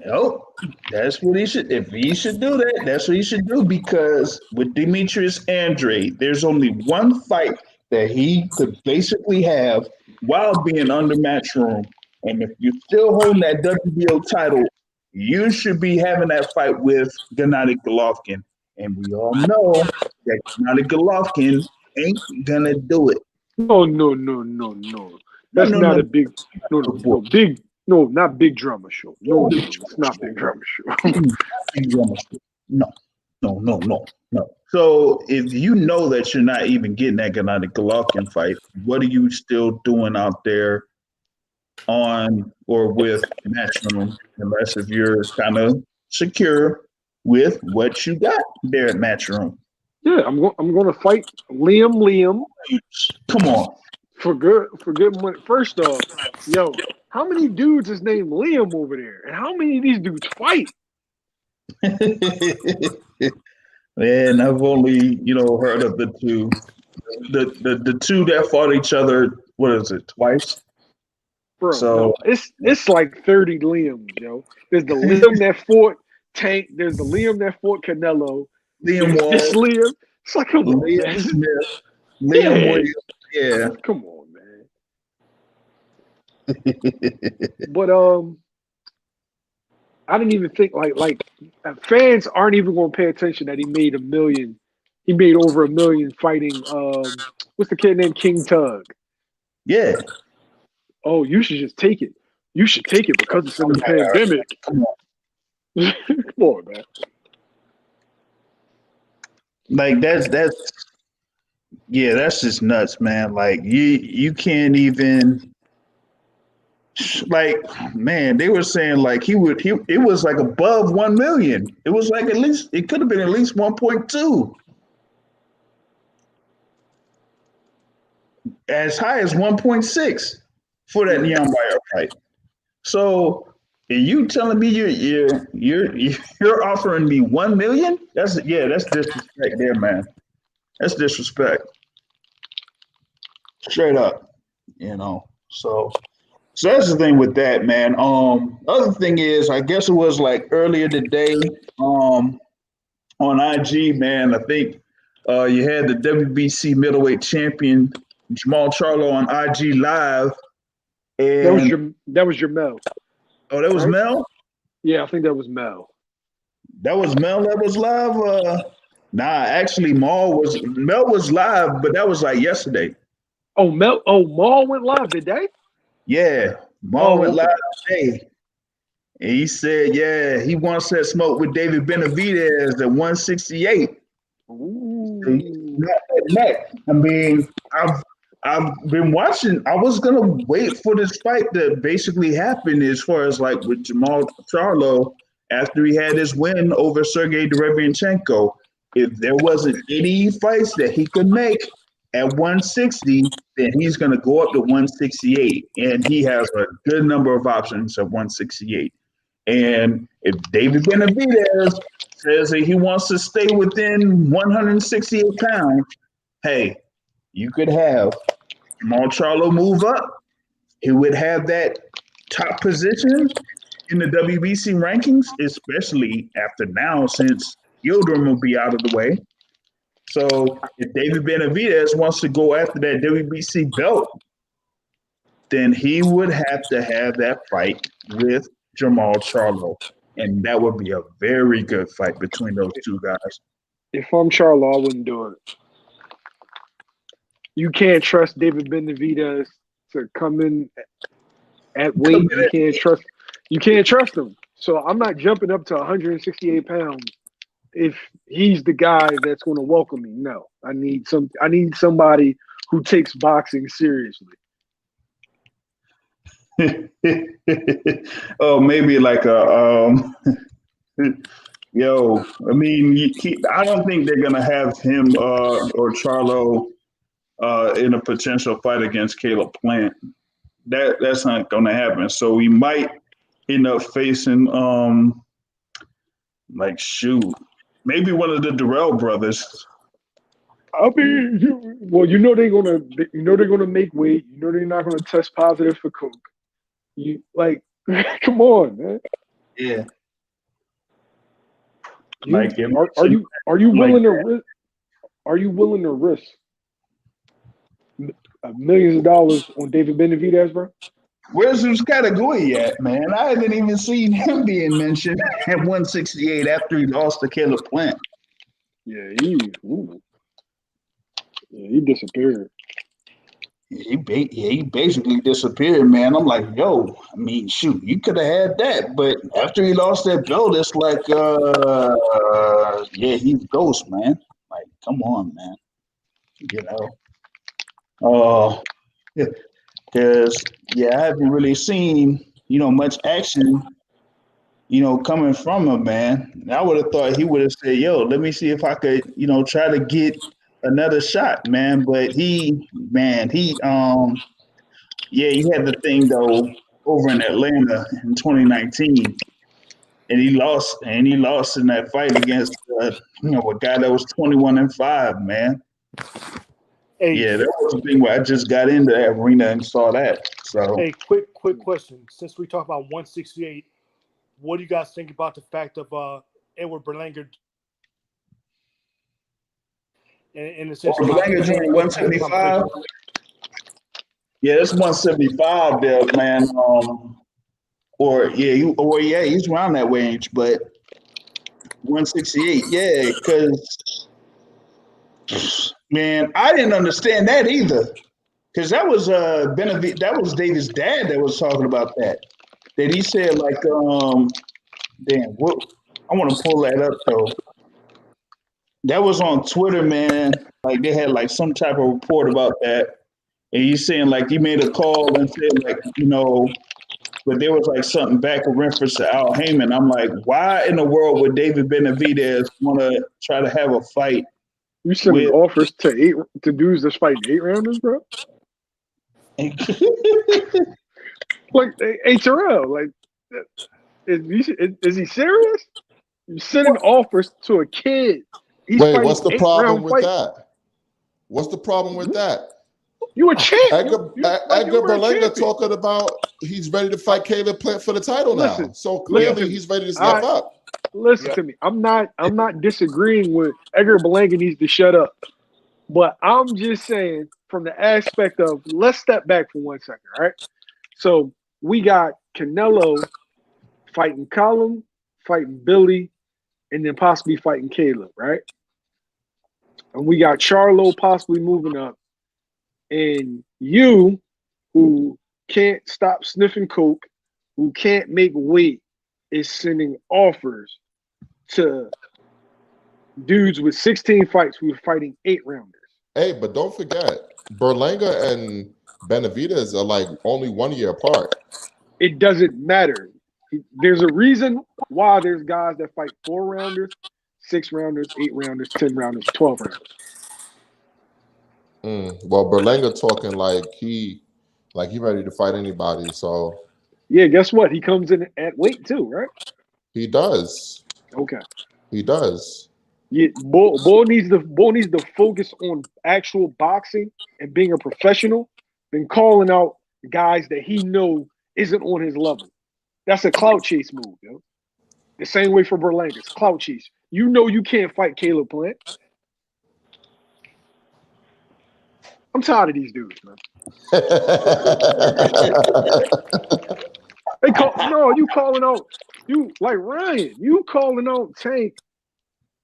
Speaker 1: No, that's what he should. If he should do that, that's what he should do. Because with Demetrius Andrade, there's only one fight that he could basically have while being under Matchroom. And if you're still holding that WBO title, you should be having that fight with Gennady Golovkin. And we all know that Gennady Golovkin ain't gonna do it.
Speaker 5: No. That's not a big. No, not Big Drummer Show. No, it's not Big Drummer Show.
Speaker 1: Big Drummer Show. No. So if you know that you're not even getting that Gennady Golovkin fight, what are you still doing out there on or with Matchroom? Unless if you're kind of secure with what you got there at Matchroom.
Speaker 5: Yeah, I'm going to fight Liam.
Speaker 1: Come on.
Speaker 5: For good money. First off, yo, how many dudes is named Liam over there? And how many of these dudes fight?
Speaker 1: Man, I've only, heard of the two. The two that fought each other, what is it, twice?
Speaker 5: Bro, so it's like 30 Liams, yo. There's the Liam that fought Tank, there's the Liam that fought Canelo.
Speaker 1: Liam Wall.
Speaker 5: It's Liam. It's like, come on,
Speaker 1: Liam
Speaker 5: man.
Speaker 1: Smith. Liam Williams. Yeah.
Speaker 5: Come on, man. But I didn't even think like fans aren't even going to pay attention that he made $1 million. He made over $1 million fighting. What's the kid named King Tug?
Speaker 1: Yeah.
Speaker 5: Oh, you should just take it. You should take it because it's in the pandemic. Come on, man.
Speaker 1: Like that's just nuts, man. Like you can't even. Like, man, they were saying like it was like above 1 million. It was like it could have been at least 1.2. As high as 1.6 for that Neon Buyer fight. So are you telling me you're offering me 1 million? That's disrespect there, man. That's disrespect. Straight up, So that's the thing with that, man. Other thing is, I guess it was like earlier today, on IG, man. I think you had the WBC middleweight champion Jermall Charlo on IG Live. And
Speaker 5: that was your Mel.
Speaker 1: Oh, that was right? Mel?
Speaker 5: Yeah, I think that was Mel.
Speaker 1: That was Mel that was live? Nah, actually Mel was live, but that was like yesterday.
Speaker 5: Maul went live today?
Speaker 1: Yeah, Maul went live today. And he said, yeah, he wants that smoke with David Benavidez at 168.
Speaker 5: Ooh.
Speaker 1: Not that neck. I mean, I've been watching. I was gonna wait for this fight to basically happen as far as like with Jermall Charlo after he had his win over Sergey Derevianchenko. If there wasn't any fights that he could make at 160, then he's going to go up to 168, and he has a good number of options at 168. And if David Benavidez says that he wants to stay within 168 pounds, hey, you could have Jermall Charlo move up. He would have that top position in the WBC rankings, especially after now since Yildirim will be out of the way. So if David Benavidez wants to go after that WBC belt, then he would have to have that fight with Jermall Charlo. And that would be a very good fight between those two guys.
Speaker 5: If I'm Charlo, I wouldn't do it. You can't trust David Benavidez to come in at weight. You can't trust him. So I'm not jumping up to 168 pounds if he's the guy that's going to welcome me. No, I need somebody who takes boxing seriously.
Speaker 1: Oh, maybe like a Yo, I mean, I don't think they're gonna have him or Charlo in a potential fight against Caleb Plant. That's not gonna happen. So we might end up facing like shoot, maybe one of the Durrell brothers.
Speaker 5: I mean, they're gonna make weight. You know they're not gonna test positive for coke. You like, come on, man.
Speaker 1: Yeah.
Speaker 5: Are you willing to risk? Are you willing to risk millions of dollars on David Benavidez, bro?
Speaker 1: Where's this category at, man? I haven't even seen him being mentioned at 168 after he lost to Caleb Plant.
Speaker 5: Yeah, he disappeared.
Speaker 1: He basically disappeared, man. I'm like, yo, I mean, shoot, you could have had that, but after he lost that belt, it's like, yeah, he's ghost, man. Like, come on, man. You know, because I haven't really seen much action, coming from him, man. I would have thought he would have said, yo, let me see if I could, try to get another shot, man. But he had the thing though over in Atlanta in 2019, and he lost in that fight against a guy that was 21-5, man.
Speaker 6: Hey,
Speaker 1: Yeah, that was the thing where I just got into that arena and saw that. So
Speaker 6: hey, quick question. Since we talk about 168, what do you guys think about the fact of Edward Berlanga? In the sense,
Speaker 1: Berlanga joined 175. Yeah, it's 175 there, man. He's around that range, but 168, yeah, because man, I didn't understand that either. Because that was that was David's dad that was talking about that. That he said like, what I want to pull that up though. That was on Twitter, man. Like they had like some type of report about that. And he's saying like he made a call and said like, but there was like something back in reference to Al Heyman. I'm like, why in the world would David Benavidez want to try to have a fight?
Speaker 5: You sending offers to dudes that's fighting 8-rounders, bro? Like, hey, Terrell, like, is he serious? You sending offers to a kid.
Speaker 2: Wait, what's the problem with that? What's the problem with that?
Speaker 5: You a champ.
Speaker 2: Edgar Berlanga talking about he's ready to fight Caleb Plant for the title now. So clearly he's ready to step up.
Speaker 5: Listen to me. I'm not disagreeing with Edgar Berlanga needs to shut up. But I'm just saying from the aspect of let's step back for 1 second, all right? So we got Canelo fighting Colin, fighting Billy, and then possibly fighting Caleb, right? And we got Charlo possibly moving up. And you, who can't stop sniffing coke, who can't make weight, is sending offers to dudes with 16 fights who are fighting 8-rounders.
Speaker 2: Hey, but don't forget, Berlanga and Benavidez are like only 1 year apart.
Speaker 5: It doesn't matter. There's a reason why there's guys that fight 4-rounders, 6-rounders, 8-rounders, 10-rounders, 12-rounders.
Speaker 2: Well, Berlanga talking like he ready to fight anybody. So
Speaker 5: yeah, guess what? He comes in at weight too, right?
Speaker 2: He does.
Speaker 5: Okay.
Speaker 2: He does.
Speaker 5: Yeah, Bull needs to focus on actual boxing and being a professional than calling out guys that he know isn't on his level. That's a clout chase move, yo. The same way for Berlanga. It's clout chase. You know you can't fight Caleb Plant. I'm tired of these dudes, man. You calling out Ryan. You calling out Tank.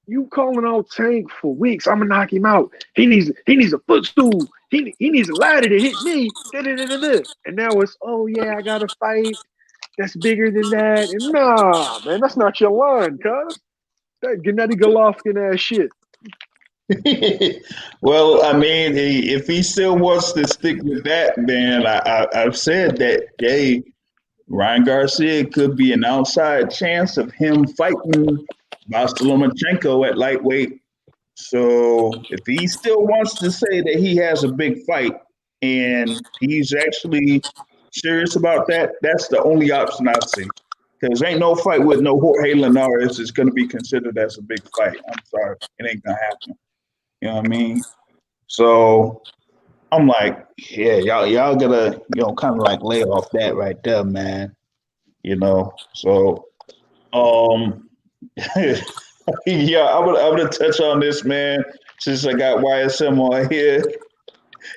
Speaker 5: You calling out Tank for weeks. I'm gonna knock him out. He needs a footstool. He needs a ladder to hit me. And now it's I got a fight that's bigger than that. And nah, man, that's not your line, cuz. That Gennady Golovkin ass shit.
Speaker 1: Well, I mean, if he still wants to stick with that, man, I've said that, Ryan Garcia could be an outside chance of him fighting Lomachenko at lightweight. So if he still wants to say that he has a big fight and he's actually serious about that, that's the only option I see. Because ain't no fight with no Jorge Linares is going to be considered as a big fight. I'm sorry, it ain't gonna happen. You know what I mean? So I'm like, yeah, y'all gotta, kind of like lay off that right there, man. So yeah, I'm gonna touch on this, man, since I got YSM on here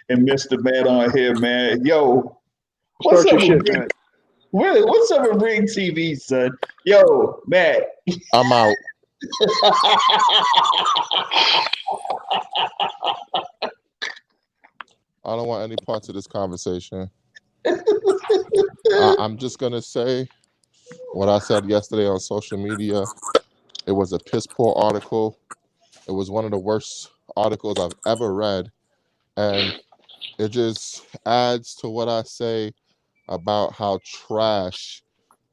Speaker 1: and Mr. Matt on here, man. Yo,
Speaker 5: Start your shit, man.
Speaker 1: What's up with Ring TV, son? Yo, Matt.
Speaker 2: I'm out. I don't want any parts of this conversation. I'm just gonna say what I said yesterday on social media. It was a piss poor article. It was one of the worst articles I've ever read, and it just adds to what I say about how trash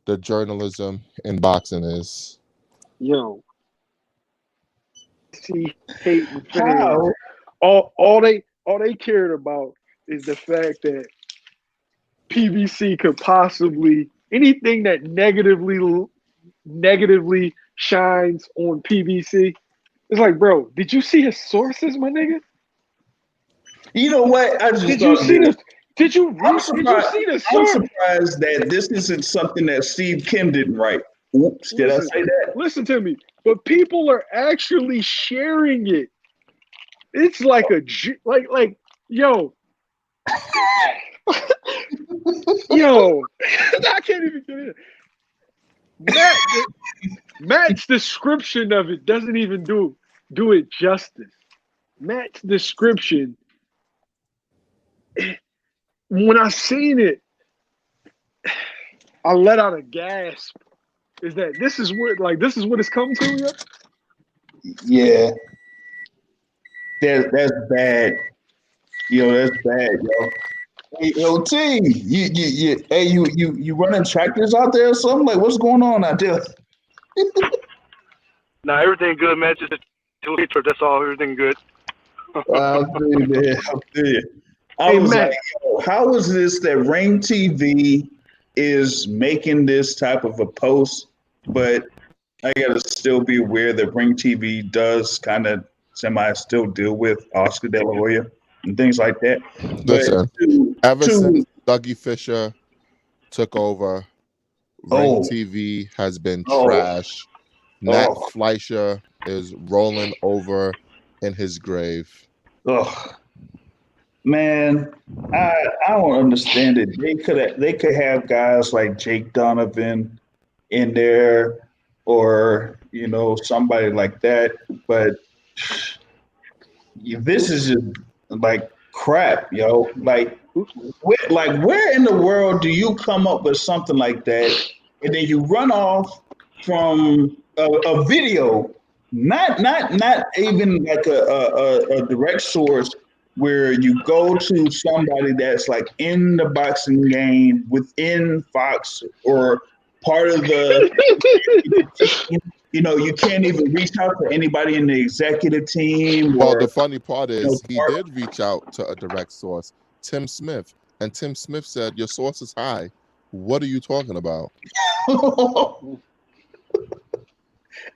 Speaker 2: the journalism in boxing is.
Speaker 5: Yo, see, hating fans. All they cared about is the fact that PBC could possibly anything that negatively shines on PBC. It's like, bro, did you see his sources, my nigga?
Speaker 1: You know what?
Speaker 5: Did you see the
Speaker 1: I'm
Speaker 5: source?
Speaker 1: surprised that this isn't something that Steve Kim didn't write. Oops, did I say that?
Speaker 5: Listen to me. But people are actually sharing it. It's like yo. Yo, I can't even get in. Matt's description of it doesn't even do it justice. Matt's description, when I seen it, I let out a gasp. Is that this is what it's come to?
Speaker 1: Yeah. That's bad. That's bad, yo. Hey, T, you running tractors out there or something? Like, what's going on out there?
Speaker 3: Nah, everything good, man. Just that's all. Everything good.
Speaker 1: I feel you, man. I feel you. I
Speaker 5: Hey,
Speaker 1: was
Speaker 5: Matt.
Speaker 1: like, yo, how is this that Ring TV is making this type of a post, but I gotta still be aware that Ring TV does kind of semi still deal with Oscar De La Hoya and things like that.
Speaker 2: Listen,
Speaker 1: But
Speaker 2: ever since Dougie Fisher took over, Ring TV has been trash. Nat Fleischer is rolling over in his grave.
Speaker 1: Ugh. Man, I don't understand it. They could have guys like Jake Donovan in there, or somebody like that. But this is just like crap, yo. Like where in the world do you come up with something like that, and then you run off from a video, not even like a direct source, where you go to somebody that's like in the boxing game within Fox or part of the, you can't even reach out to anybody in the executive team.
Speaker 2: Well, the funny part is he did reach out to a direct source, Tim Smith, and Tim Smith said, "Your source is high. What are you talking about?"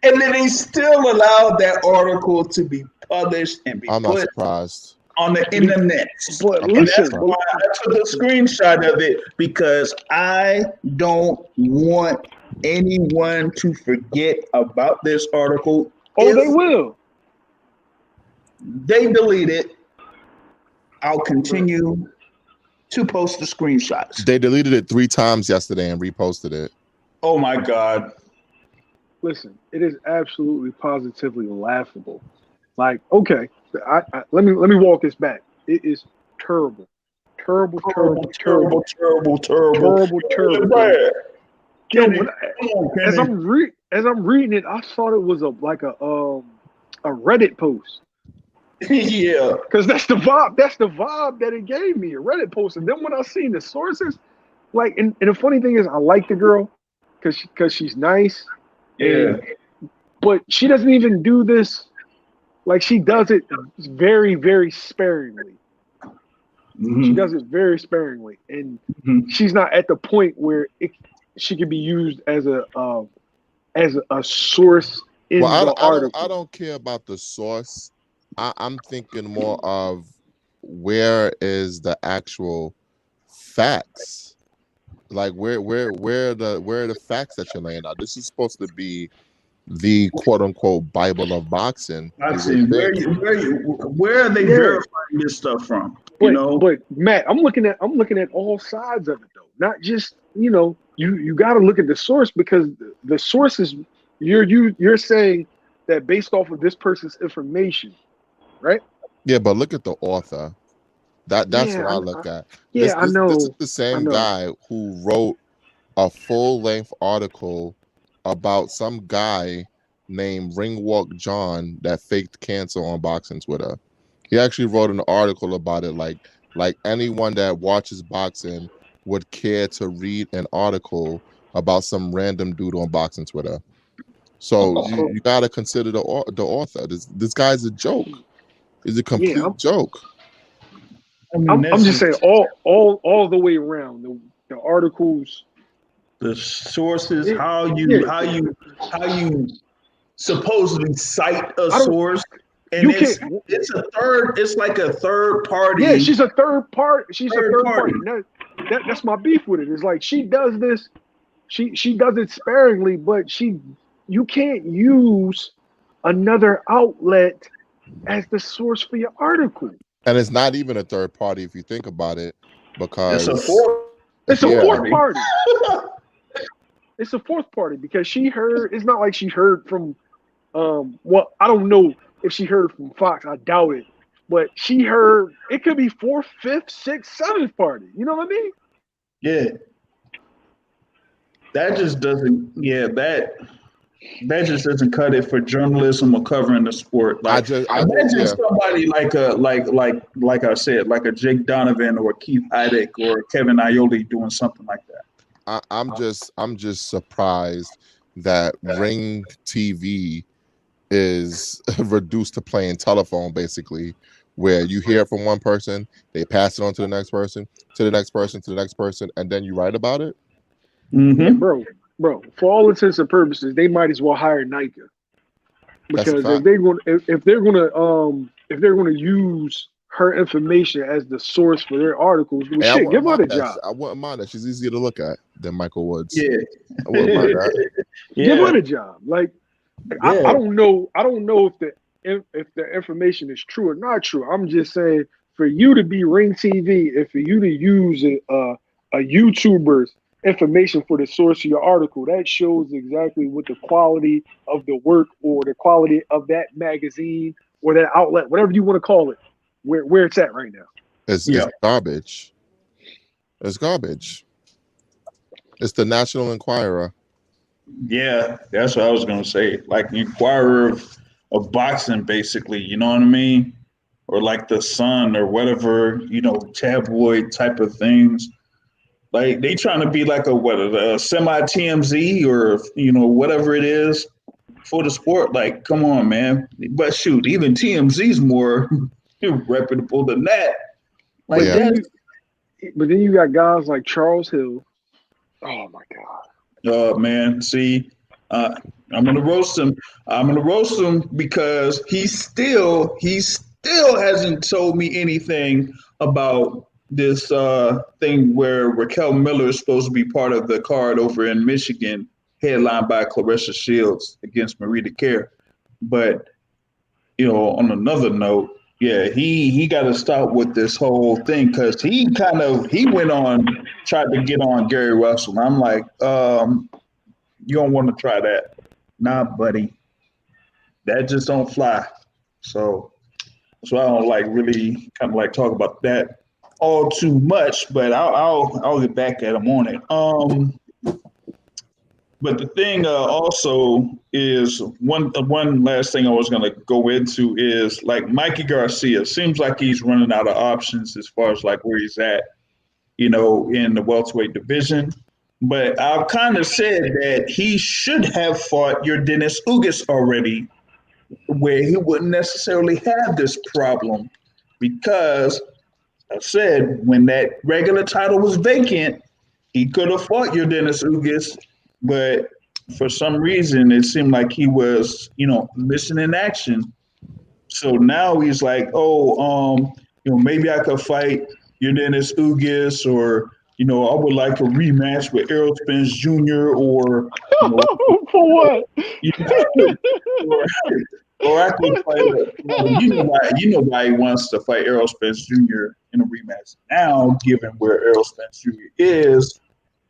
Speaker 1: And then they still allowed that article to be published and be
Speaker 2: I'm not
Speaker 1: put
Speaker 2: surprised.
Speaker 1: on the internet.
Speaker 5: But
Speaker 1: And
Speaker 5: listen,
Speaker 1: that's why I took a screenshot of it, because I don't want anyone to forget about this article.
Speaker 5: they
Speaker 1: If
Speaker 5: will.
Speaker 1: they delete it, I'll continue to post the screenshots.
Speaker 2: They deleted it 3 times yesterday and reposted it.
Speaker 1: Oh my God.
Speaker 5: Listen, it is absolutely positively laughable. Like, okay, let me walk this back. It is terrible. Terrible. As I'm reading it, I thought it was a Reddit post.
Speaker 1: Yeah,
Speaker 5: because that's the vibe. That's the vibe that it gave me, a Reddit post. And then when I seen the sources, like, and the funny thing is, I like the girl because she's nice.
Speaker 1: Yeah.
Speaker 5: but she doesn't even do this. Like, she does it very, very sparingly. She does it very sparingly, and she's not at the point where she can be used as a source in the article.
Speaker 2: I don't care about the source. I'm thinking more of where is the actual facts. Like where are the facts that you're laying out? This is supposed to be the quote unquote Bible of boxing.
Speaker 1: Where are they verifying this stuff from?
Speaker 5: But Matt, I'm looking at all sides of it though. Not just, you got to look at the source, because the source is you're saying that based off of this person's information, right?
Speaker 2: Yeah, but look at the author. That's what I look at.
Speaker 5: I know.
Speaker 2: This is the same guy who wrote a full-length article about some guy named Ringwalk John that faked cancer on boxing Twitter. He actually wrote an article about it, like anyone that watches boxing would care to read an article about some random dude on boxing Twitter. So you got to consider the author. This guy's a joke. He's a complete joke.
Speaker 5: I'm just saying all the way around the articles,
Speaker 1: the sources, how you supposedly cite a source, and it's like a third party.
Speaker 5: Yeah, she's a third party. She's a third party. That's my beef with it. It's like she does this, she does it sparingly, but you can't use another outlet as the source for your article.
Speaker 2: And it's not even a third party if you think about it, because
Speaker 5: it's a fourth party. It's a fourth party because she heard. It's not like she heard from. Well, I don't know if she heard from Fox. I doubt it. But she heard. It could be fourth, fifth, sixth, seventh party. You know what I mean?
Speaker 1: Yeah. That just doesn't. Yeah, that just doesn't cut it for journalism or covering the sport. Like, imagine somebody like I said, like a Jake Donovan or Keith Heidick or Kevin Iole doing something like that.
Speaker 2: I'm just surprised that Ring TV is reduced to playing telephone, basically, where you hear from one person, they pass it on to the next person, to the next person, to the next person, and then you write about it.
Speaker 5: Yeah, bro, for all intents and purposes, they might as well hire Nika, because if they're gonna use her information as the source for their articles, give her the job.
Speaker 2: I wouldn't mind that. She's easier to look at than Michael Woods.
Speaker 1: Yeah,
Speaker 2: I wouldn't mind that.
Speaker 5: Give her the job. Like, I don't know if the information is true or not true. I'm just saying, for you to be Ring TV, and for you to use a YouTuber's information for the source of your article, that shows exactly what the quality of the work or the quality of that magazine or that outlet, whatever you want to call it, where it's at right now.
Speaker 2: It's garbage. It's garbage. It's the National Enquirer.
Speaker 1: Yeah, that's what I was gonna say. Like the Enquirer of boxing, basically. You know what I mean? Or like the Sun or whatever, tabloid type of things. Like they trying to be like a semi TMZ or whatever it is for the sport. Like, come on, man. But shoot, even TMZ's more reputable than that. Like
Speaker 5: but then you got guys like Charles Hill. Oh my God.
Speaker 1: Man, see, I'm gonna roast him. I'm gonna roast him because he still hasn't told me anything about this thing where Raquel Miller is supposed to be part of the card over in Michigan, headlined by Clarissa Shields against Marita Kerr. But on another note, yeah, he got to stop with this whole thing, because he went on, tried to get on Gary Russell. I'm like, you don't want to try that. Nah, buddy. That just don't fly. So I don't really talk about that all too much, but I'll get back at him on it. But the thing also is one last thing I was going to go into is like Mikey Garcia. Seems like he's running out of options as far as like where he's at, in the welterweight division. But I've kind of said that he should have fought your Dennis Ugas already, where he wouldn't necessarily have this problem, because I said when that regular title was vacant, he could have fought your Dennis Ugas, but for some reason it seemed like he was, missing in action. So now he's like, maybe I could fight your Dennis Ugas, or I would like a rematch with Errol Spence Jr. or
Speaker 5: For what?
Speaker 1: or I could fight. You know why he wants to fight Errol Spence Jr. in a rematch now, given where Errol Spence Jr. is,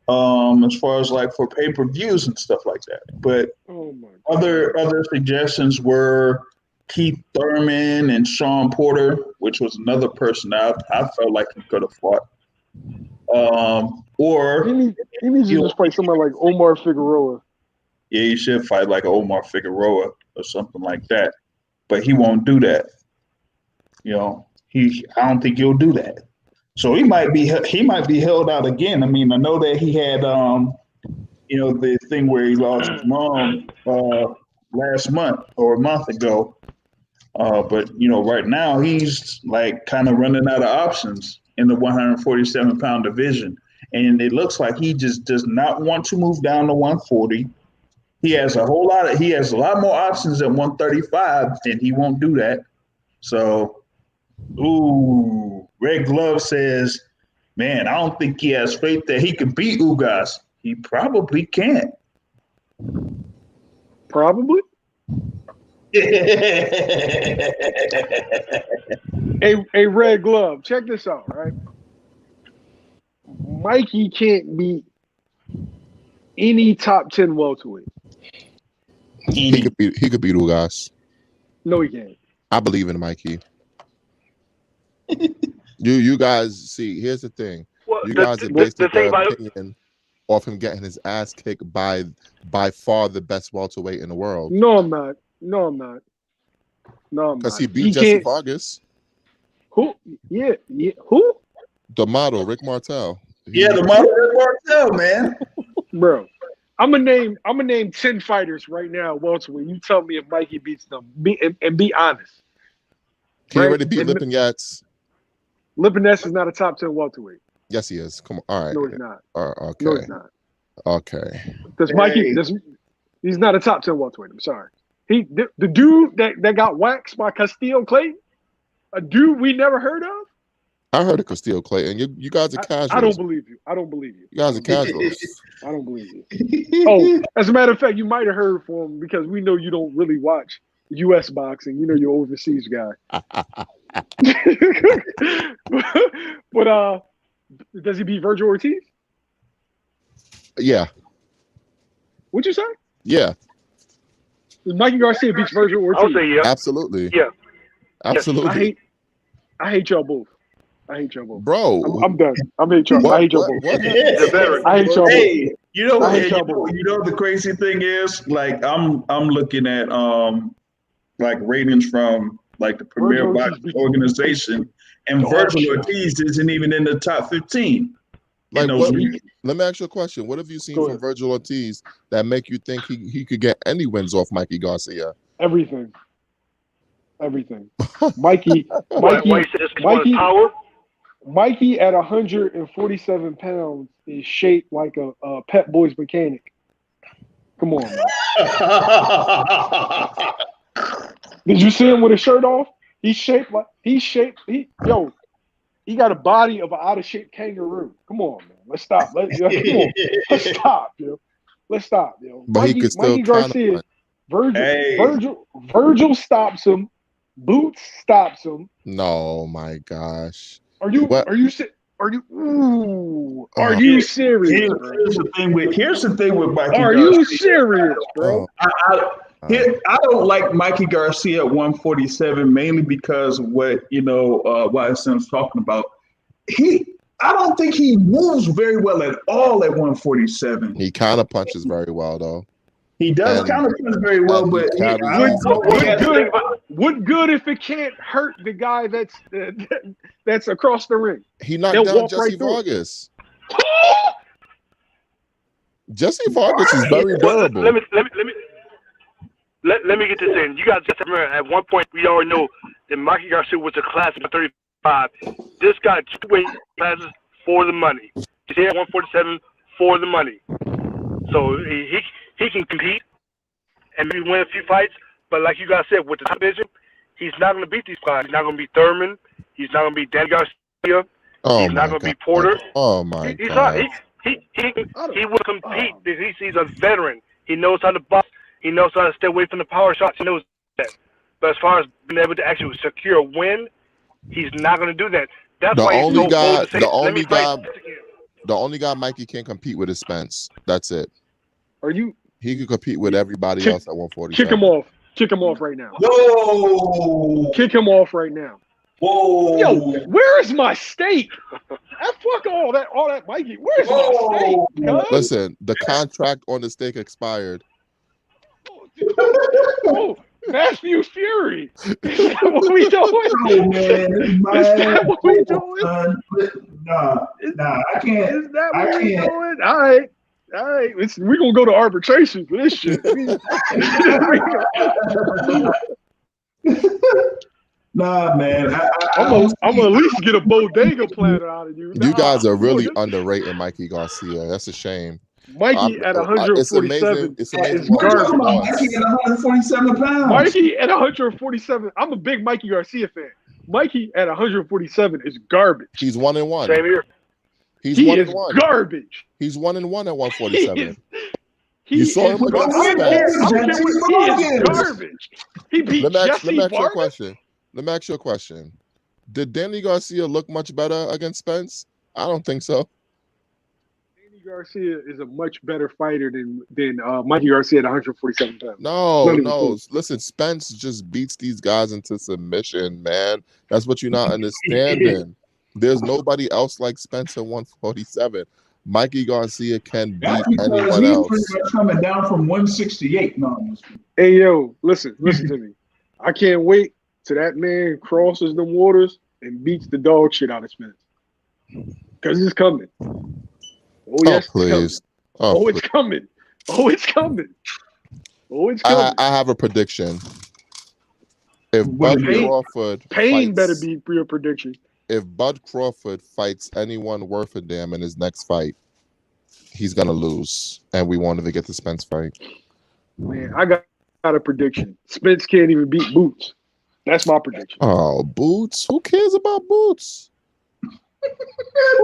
Speaker 1: as far as like for pay-per-views and stuff like that. But other suggestions were Keith Thurman and Sean Porter, which was another person I felt like he could have fought. Or
Speaker 5: he needs to just fight somebody like Omar Figueroa.
Speaker 1: Yeah, you should fight like Omar Figueroa or something like that. But he won't do that. I don't think he'll do that. So he might be held out again. I mean, I know that he had the thing where he lost his mom last month or a month ago. But right now he's like kind of running out of options in the 147-pound division, and it looks like he just does not want to move down to 140. He has a lot more options at 135, and he won't do that. So, Red Glove says, man, I don't think he has faith that he can beat Ugas. He probably can't.
Speaker 5: Probably. A Red Glove. Check this out, right? Mikey can't beat any top 10 welterweight.
Speaker 2: He could beat Ugas.
Speaker 5: No, he can't.
Speaker 2: I believe in Mikey. You guys see, here's the thing.
Speaker 3: Well,
Speaker 2: you guys are basing their opinion off him getting his ass kicked by far the best welterweight in the world.
Speaker 5: No, I'm not.
Speaker 2: Because he beat Jesse Vargas.
Speaker 5: Who? Yeah. Who?
Speaker 2: The model, Rick Martel.
Speaker 1: The model, Rick Martel, man.
Speaker 5: Bro, I'm gonna name 10 fighters right now, welterweight. You tell me if Mikey beats them. And be honest.
Speaker 2: He already beat Lipinets.
Speaker 5: Lipinets is not a top 10 welterweight.
Speaker 2: Yes, he is. Come on. All right.
Speaker 5: No, he's not.
Speaker 2: Okay.
Speaker 5: No, he's not.
Speaker 2: Okay.
Speaker 5: Because Mikey, he's not a top 10 welterweight. I'm sorry. The dude that got waxed by Castillo Clayton, a dude we never heard of.
Speaker 2: I heard of Castillo Clayton. You guys are casuals.
Speaker 5: I don't believe you. You
Speaker 2: guys are casuals.
Speaker 5: I don't believe you. Oh, as a matter of fact, you might have heard from him because we know you don't really watch U.S. boxing. You know you're overseas guy. But does he beat Virgil Ortiz?
Speaker 2: Yeah.
Speaker 5: What'd you say?
Speaker 2: Yeah.
Speaker 5: Mikey Garcia beats Virgil Ortiz.
Speaker 3: I'll say yeah.
Speaker 2: Absolutely.
Speaker 3: Yeah.
Speaker 2: Absolutely.
Speaker 5: I hate y'all both.
Speaker 2: Bro.
Speaker 5: I'm done. I hate y'all both. I hate y'all both.
Speaker 1: Hey, you know the crazy thing is, like I'm looking at like ratings from like the Premier Boxing Organization, and Virgil Ortiz isn't even in the top 15.
Speaker 2: Like, let me ask you a question. What have you seen from Virgil Ortiz that make you think he could get any wins off Mikey Garcia?
Speaker 5: Everything. Mikey at 147 pounds is shaped like a Pep Boys mechanic. Come on, man. Did you see him with his shirt off? He got a body of an out of shape kangaroo. Come on, man. Let's stop. Let's stop, yo.
Speaker 2: But he could still
Speaker 5: Mikey Garcia. Virgil stops him. Boots stops him.
Speaker 2: No, my gosh.
Speaker 5: Are you serious?
Speaker 1: Here's the thing with Mikey Garcia.
Speaker 5: Are you serious, bro?
Speaker 1: I don't like Mikey Garcia at 147 mainly because of what Sim's talking about. I don't think he moves very well at all at 147.
Speaker 2: He kind of punches very well though.
Speaker 1: He does kind of punch very well, but
Speaker 5: what good if it can't hurt the guy that's across the ring?
Speaker 2: He knocked down Jesse Vargas. Jesse Vargas is very durable.
Speaker 3: Let me get this in. You guys just remember at one point we already know that Mikey Garcia was a class of 35. This guy 2 weight classes for the money. He's here at 147 for the money. So he can compete and maybe win a few fights. But like you guys said, with the top division, he's not going to beat these guys. He's not going to be Thurman. He's not going to be Danny Garcia. He's not going to be Porter.
Speaker 2: Oh my
Speaker 3: He's
Speaker 2: God.
Speaker 3: not. He will compete because he's a veteran. He knows how to box. He knows how to stay away from the power shots. He knows that. But as far as being able to actually secure a win, he's not going to do that. That's
Speaker 2: The
Speaker 3: why he's
Speaker 2: only
Speaker 3: so
Speaker 2: guy,
Speaker 3: bold to say,
Speaker 2: the
Speaker 3: "Let me
Speaker 2: only
Speaker 3: fight
Speaker 2: guy,
Speaker 3: this again."
Speaker 2: the only guy Mikey can't compete with is Spence. That's it.
Speaker 5: Are you?
Speaker 2: He can compete with everybody
Speaker 5: Kick-
Speaker 2: else at 147.
Speaker 5: Kick him off. Kick him off right now.
Speaker 1: Whoa!
Speaker 5: Kick him off right now.
Speaker 1: Whoa!
Speaker 5: Yo, where is my steak? Fuck all that, Mikey. Where's my steak? Cuz?
Speaker 2: Listen, the contract on the stake expired.
Speaker 5: Oh, Matthew Fury. Is that what we doing?
Speaker 1: Oh, man,
Speaker 5: Is that what we doing?
Speaker 1: Nah, I can't.
Speaker 5: Is that what we
Speaker 1: can't.
Speaker 5: doing? All right. We're gonna go to arbitration for this shit.
Speaker 1: Nah, man.
Speaker 5: I'm gonna at least get a bodega platter out of you.
Speaker 2: You guys are really underrating Mikey Garcia. That's a shame.
Speaker 5: Mikey at 147
Speaker 2: It's amazing.
Speaker 5: is
Speaker 2: what he's
Speaker 5: garbage.
Speaker 2: done.
Speaker 1: Mikey at 147 pounds.
Speaker 5: Mikey at 147. I'm a big Mikey Garcia fan. Mikey at 147 is garbage.
Speaker 2: He's 1-1.
Speaker 3: Same here.
Speaker 2: He's
Speaker 5: He
Speaker 2: 1-1.
Speaker 5: is garbage.
Speaker 2: He's 1-1 at 147.
Speaker 5: He
Speaker 2: You saw him against Spence.
Speaker 5: He is garbage. He beat
Speaker 2: Let me ask
Speaker 5: Jesse
Speaker 2: you a
Speaker 5: Vargas.
Speaker 2: question. Let me ask you a question. Did Danny Garcia look much better against Spence? I don't think so.
Speaker 5: Danny Garcia is a much better fighter than Mikey Garcia at 147 pounds.
Speaker 2: No. Listen, Spence just beats these guys into submission, man. That's what you're not understanding. There's nobody else like Spence at 147. Mikey Garcia can beat anyone else.
Speaker 1: He's pretty much coming down from 168. No,
Speaker 5: Hey, yo, listen to me. I can't wait till that man crosses the waters and beats the dog shit out of Spence. Because it's coming. Oh, yes,
Speaker 2: please.
Speaker 5: It's coming. Oh, it's coming. Oh, it's coming.
Speaker 2: I have a prediction. If Bud Crawford
Speaker 5: Pain
Speaker 2: fights,
Speaker 5: better be your prediction.
Speaker 2: If Bud Crawford fights anyone worth a damn in his next fight, he's gonna lose, and we won't even get the Spence fight.
Speaker 5: Man, I got a prediction. Spence can't even beat Boots. That's my prediction.
Speaker 2: Oh, Boots? Who cares about Boots? Who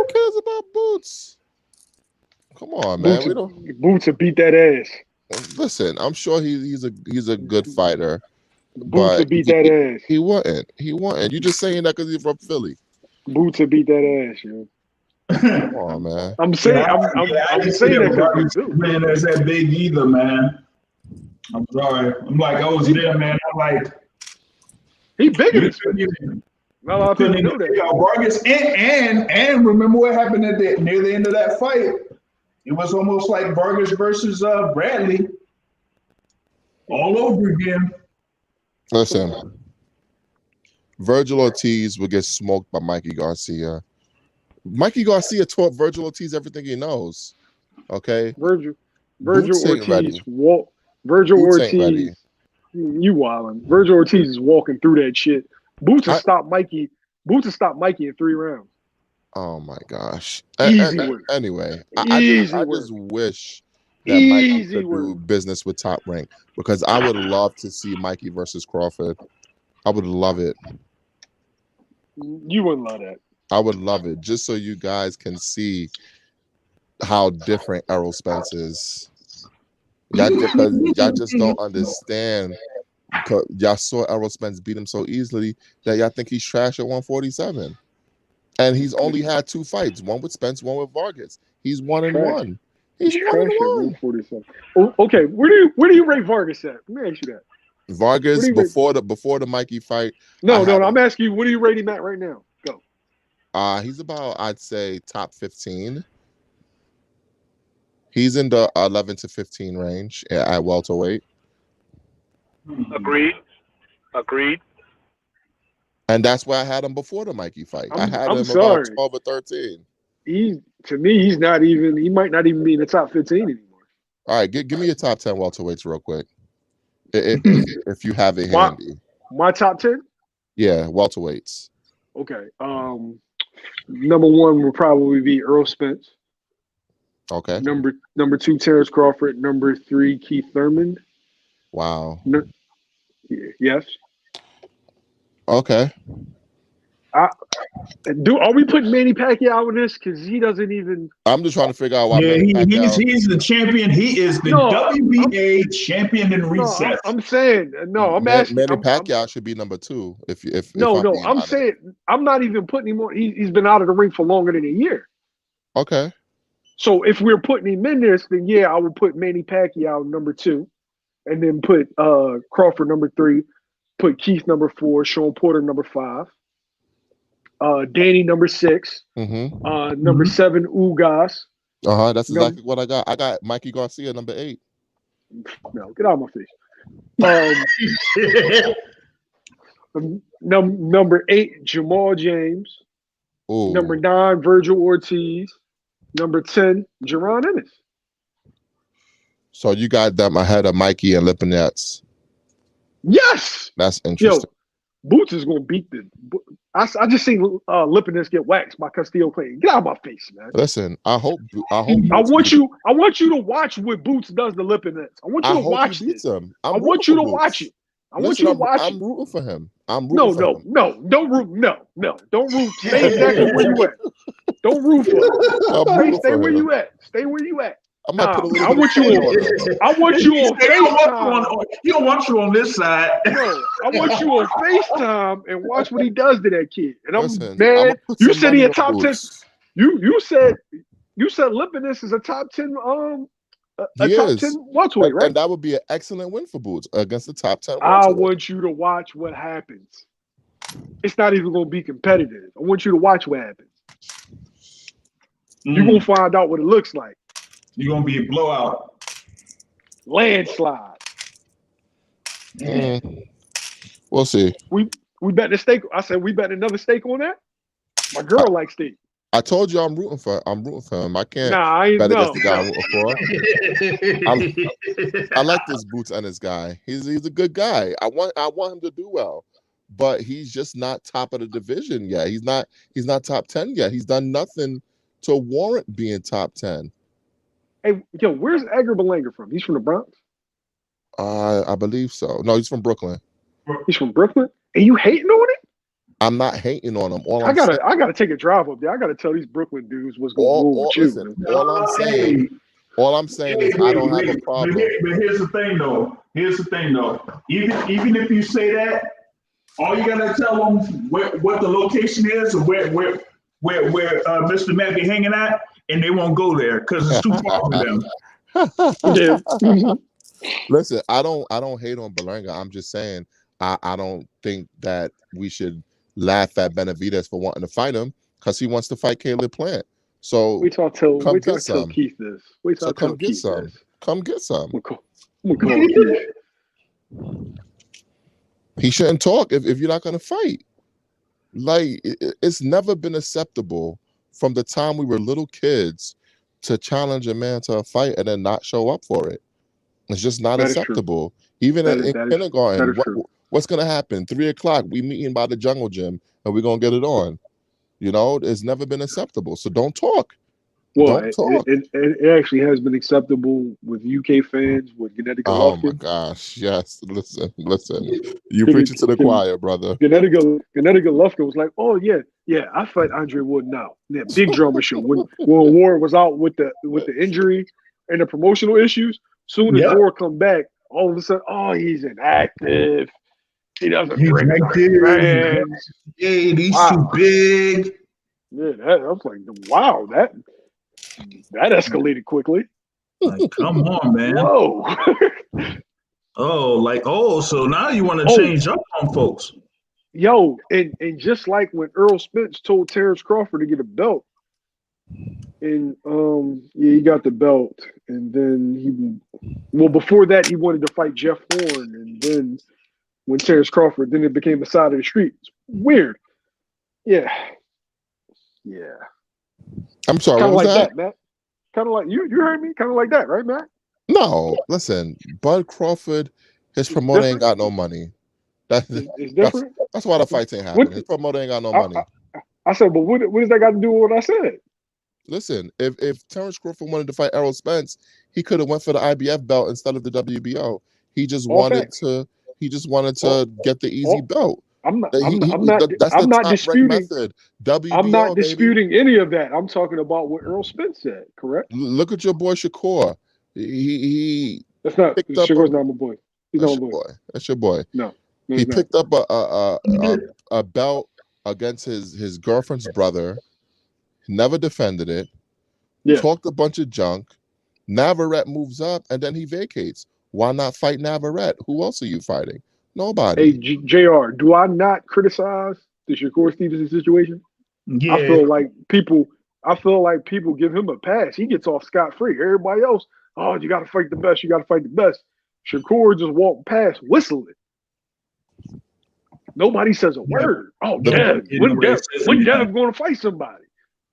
Speaker 2: cares about Boots? Come on, man.
Speaker 5: Boots will beat that ass.
Speaker 2: Listen, I'm sure he's a good fighter.
Speaker 5: Boots will beat that ass.
Speaker 2: He wouldn't. You're just saying that because he's from Philly.
Speaker 5: Boots will beat that ass, yo.
Speaker 2: Come on, man.
Speaker 5: I'm saying that
Speaker 1: man, that's that big either, man. I'm sorry. I'm like, I was there, man. I'm like,
Speaker 5: he bigger than Spence. Not a lot of people know that.
Speaker 1: Vargas and remember what happened near the end of that fight? It was almost like Vargas versus Bradley all over again.
Speaker 2: Listen, Virgil Ortiz will get smoked by Mikey Garcia. Mikey Garcia taught Virgil Ortiz everything he knows. Okay,
Speaker 5: Virgil
Speaker 2: Boots ain't
Speaker 5: Ortiz
Speaker 2: ready.
Speaker 5: Virgil
Speaker 2: Boots ain't
Speaker 5: Ortiz.
Speaker 2: ready.
Speaker 5: You wildin'. Virgil Ortiz is walking through that shit. Boots will stop Mikey. Boots will stop Mikey in 3 rounds.
Speaker 2: Oh my gosh.
Speaker 5: Easy work.
Speaker 2: Anyway, I just wish that Mikey could do business with Top Rank, because I would love to see Mikey versus Crawford. I would love it.
Speaker 5: You wouldn't love that.
Speaker 2: I would love it, just so you guys can see how different Errol Spence is. Because y'all just don't understand. Y'all saw Errol Spence beat him so easily that y'all think he's trash at 147. And he's only had 2 fights, one with Spence, one with Vargas. He's 1-1. He's 1-1.
Speaker 5: 147. Oh, okay, where do you rate Vargas at? Let me ask you that.
Speaker 2: Vargas before the Mikey fight.
Speaker 5: No. I'm asking you, what do you rate him at right now? Go.
Speaker 2: He's about, I'd say, top 15. He's in the 11 to 15 range at welterweight.
Speaker 3: Agreed.
Speaker 2: And that's where I had him before the Mikey fight. I had him about 12 or 13.
Speaker 5: To me, he might not even be in the top 15 anymore.
Speaker 2: All right, give me your top 10 welterweights real quick, if you have it handy.
Speaker 5: My top 10.
Speaker 2: Yeah, welterweights.
Speaker 5: Okay. Number one will probably be Earl Spence.
Speaker 2: Okay.
Speaker 5: Number two, Terrence Crawford. Number three, Keith Thurman.
Speaker 2: Wow.
Speaker 5: Yes.
Speaker 2: Okay.
Speaker 5: Are we putting Manny Pacquiao in this? Because he doesn't even.
Speaker 2: I'm just trying to figure out why.
Speaker 1: Yeah,
Speaker 2: Manny Pacquiao...
Speaker 1: he's the champion. He is the WBA champion in recess.
Speaker 5: I'm saying no. I'm asking.
Speaker 2: Manny Pacquiao should be number two.
Speaker 5: I'm saying I'm not even putting him on. He's been out of the ring for longer than a year.
Speaker 2: Okay.
Speaker 5: So if we're putting him in this, then yeah, I would put Manny Pacquiao number two, and then put Crawford number three, put Keith number four, Sean Porter number five, Danny number six, number seven, Ugas.
Speaker 2: That's exactly what I got. I got Mikey Garcia number 8.
Speaker 5: No, get out of my face. Number 8, Jermall James.
Speaker 2: Ooh.
Speaker 5: Number 9, Virgil Ortiz. Number 10, Jaron Ennis.
Speaker 2: So you got them ahead of Mikey and Lipinets.
Speaker 5: Yes.
Speaker 2: That's interesting.
Speaker 5: Yo, Boots is gonna beat the. I just seen Lipinets get waxed by Castillo Clayton. Get out of my face, man.
Speaker 2: Listen, I hope. I
Speaker 5: want you to watch what Boots does to Lipinets. I want you to watch this.
Speaker 2: I
Speaker 5: want you to watch it. I want you to watch it.
Speaker 2: I'm rooting for him.
Speaker 5: Don't root. Stay exactly where you at. Don't root for him. Stay where you at. Stay where you at. I want you on FaceTime.
Speaker 1: He don't want you on this side.
Speaker 5: No, I want you on FaceTime and watch what he does to that kid. And I'm mad. You said he a top 10. You said Lipinets is a top 10 top 10 welterweight, right?
Speaker 2: And that would be an excellent win for Boots against the top 10
Speaker 5: welterweight. I want you to watch what happens. It's not even going to be competitive. I want you to watch what happens. You're going to find out what it looks like.
Speaker 1: You're going to be a blowout.
Speaker 5: Landslide.
Speaker 2: We'll see.
Speaker 5: We bet the steak. I said we bet another steak on that. My girl likes steak.
Speaker 2: I told you I'm rooting for him. I can't
Speaker 5: bet
Speaker 2: against the guy I'm rooting for. I like this Boots and this guy. He's a good guy. I want him to do well. But he's just not top of the division yet. He's not top 10 yet. He's done nothing to warrant being top 10.
Speaker 5: Hey, yo, where's Edgar Berlanga from? He's from the Bronx?
Speaker 2: I believe so. No, he's from Brooklyn.
Speaker 5: He's from Brooklyn? And you hating on it?
Speaker 2: I'm not hating on him.
Speaker 5: I gotta take a drive up there. I gotta tell these Brooklyn dudes what's going on with you.
Speaker 2: Listen, all I'm saying is I don't have a problem.
Speaker 1: But here's the thing though. Even if you say that, all you gotta tell them what the location is or where Mr. Matt be hanging at, and they won't go there because it's too far for them.
Speaker 2: Listen, I don't hate on Berlanga. I'm just saying I don't think that we should laugh at Benavidez for wanting to fight him because he wants to fight Caleb Plant. So
Speaker 5: come get some. Keith this.
Speaker 2: Come get some. Come get some.
Speaker 5: I'm gonna call Keith.
Speaker 2: He shouldn't talk if you're not going to fight. Like, it's never been acceptable from the time we were little kids to challenge a man to a fight and then not show up for it. It's just not acceptable. Even in kindergarten, what's going to happen? 3 o'clock, we meeting by the jungle gym and we're going to get it on. You know, it's never been acceptable. So don't talk.
Speaker 5: Well, it actually has been acceptable with UK fans, with Gennady Golovkin.
Speaker 2: Oh my gosh, yes. Listen. You preaching to the choir, brother.
Speaker 5: Gennady Golovkin was like, "Oh yeah, I fight Andre Wood now." Yeah, big drama show when Warren was out with the injury and the promotional issues. Soon as Warren come back, all of a sudden, oh, he's inactive. He doesn't bring fans.
Speaker 1: Yeah, he's too big.
Speaker 5: Yeah, I was like, wow, that escalated quickly.
Speaker 1: Like, come on, man.
Speaker 5: Whoa.
Speaker 1: So now you want to change up on folks.
Speaker 5: Yo, and just like when Earl Spence told Terrence Crawford to get a belt, and he got the belt, and then before that he wanted to fight Jeff Horn, and then when Terrence Crawford, then it became the side of the street. It's weird. Yeah.
Speaker 2: I'm sorry.
Speaker 5: Kind of
Speaker 2: what was
Speaker 5: like that, Matt. Kind of like you heard me. Kind of like that, right, Matt?
Speaker 2: No, listen, Bud Crawford, his promoter ain't got no money.
Speaker 5: It's different.
Speaker 2: That's why the fights ain't happening. His promoter ain't got no money.
Speaker 5: I said, but what does that got to do with what I said?
Speaker 2: Listen, if Terrence Crawford wanted to fight Errol Spence, he could have went for the IBF belt instead of the WBO. He just wanted to get the easy belt.
Speaker 5: I'm not
Speaker 2: disputing method. WBO,
Speaker 5: I'm not disputing any of that. I'm talking about what Earl Spence said. Correct.
Speaker 2: Look at your boy Shakur.
Speaker 5: That's not Shakur's not my boy. He's not my boy.
Speaker 2: That's your boy.
Speaker 5: No,
Speaker 2: he picked up a belt against his girlfriend's brother. Never defended it. Yeah. Talked a bunch of junk. Navarrete moves up and then he vacates. Why not fight Navarrete? Who else are you fighting? Nobody.
Speaker 5: Hey, JR, do I not criticize the Shakur Stevenson situation?
Speaker 1: Yeah.
Speaker 5: I feel like people give him a pass. He gets off scot-free. Everybody else, oh, you got to fight the best. You got to fight the best. Shakur just walked past whistling. Nobody says a word. Oh, Dev. When Dev going to fight somebody?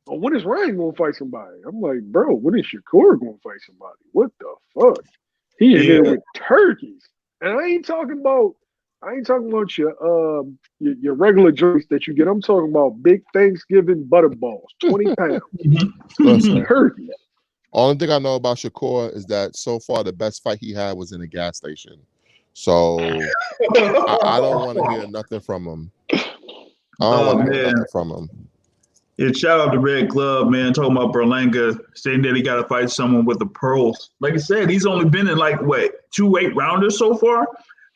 Speaker 5: Oh, when is Ryan going to fight somebody? I'm like, bro, when is Shakur going to fight somebody? What the fuck? He in there with turkeys. And I ain't talking about your regular joints that you get. I'm talking about big Thanksgiving butter balls, 20 pounds. Turkey.
Speaker 2: Only thing I know about Shakur is that so far the best fight he had was in a gas station. So I don't want to hear nothing from him. I don't want to hear nothing from him.
Speaker 1: Yeah, shout out to Red Club, man, talking about Berlanga, saying that he got to fight someone with the pearls. Like I said, he's only been in 2 8-rounders so far.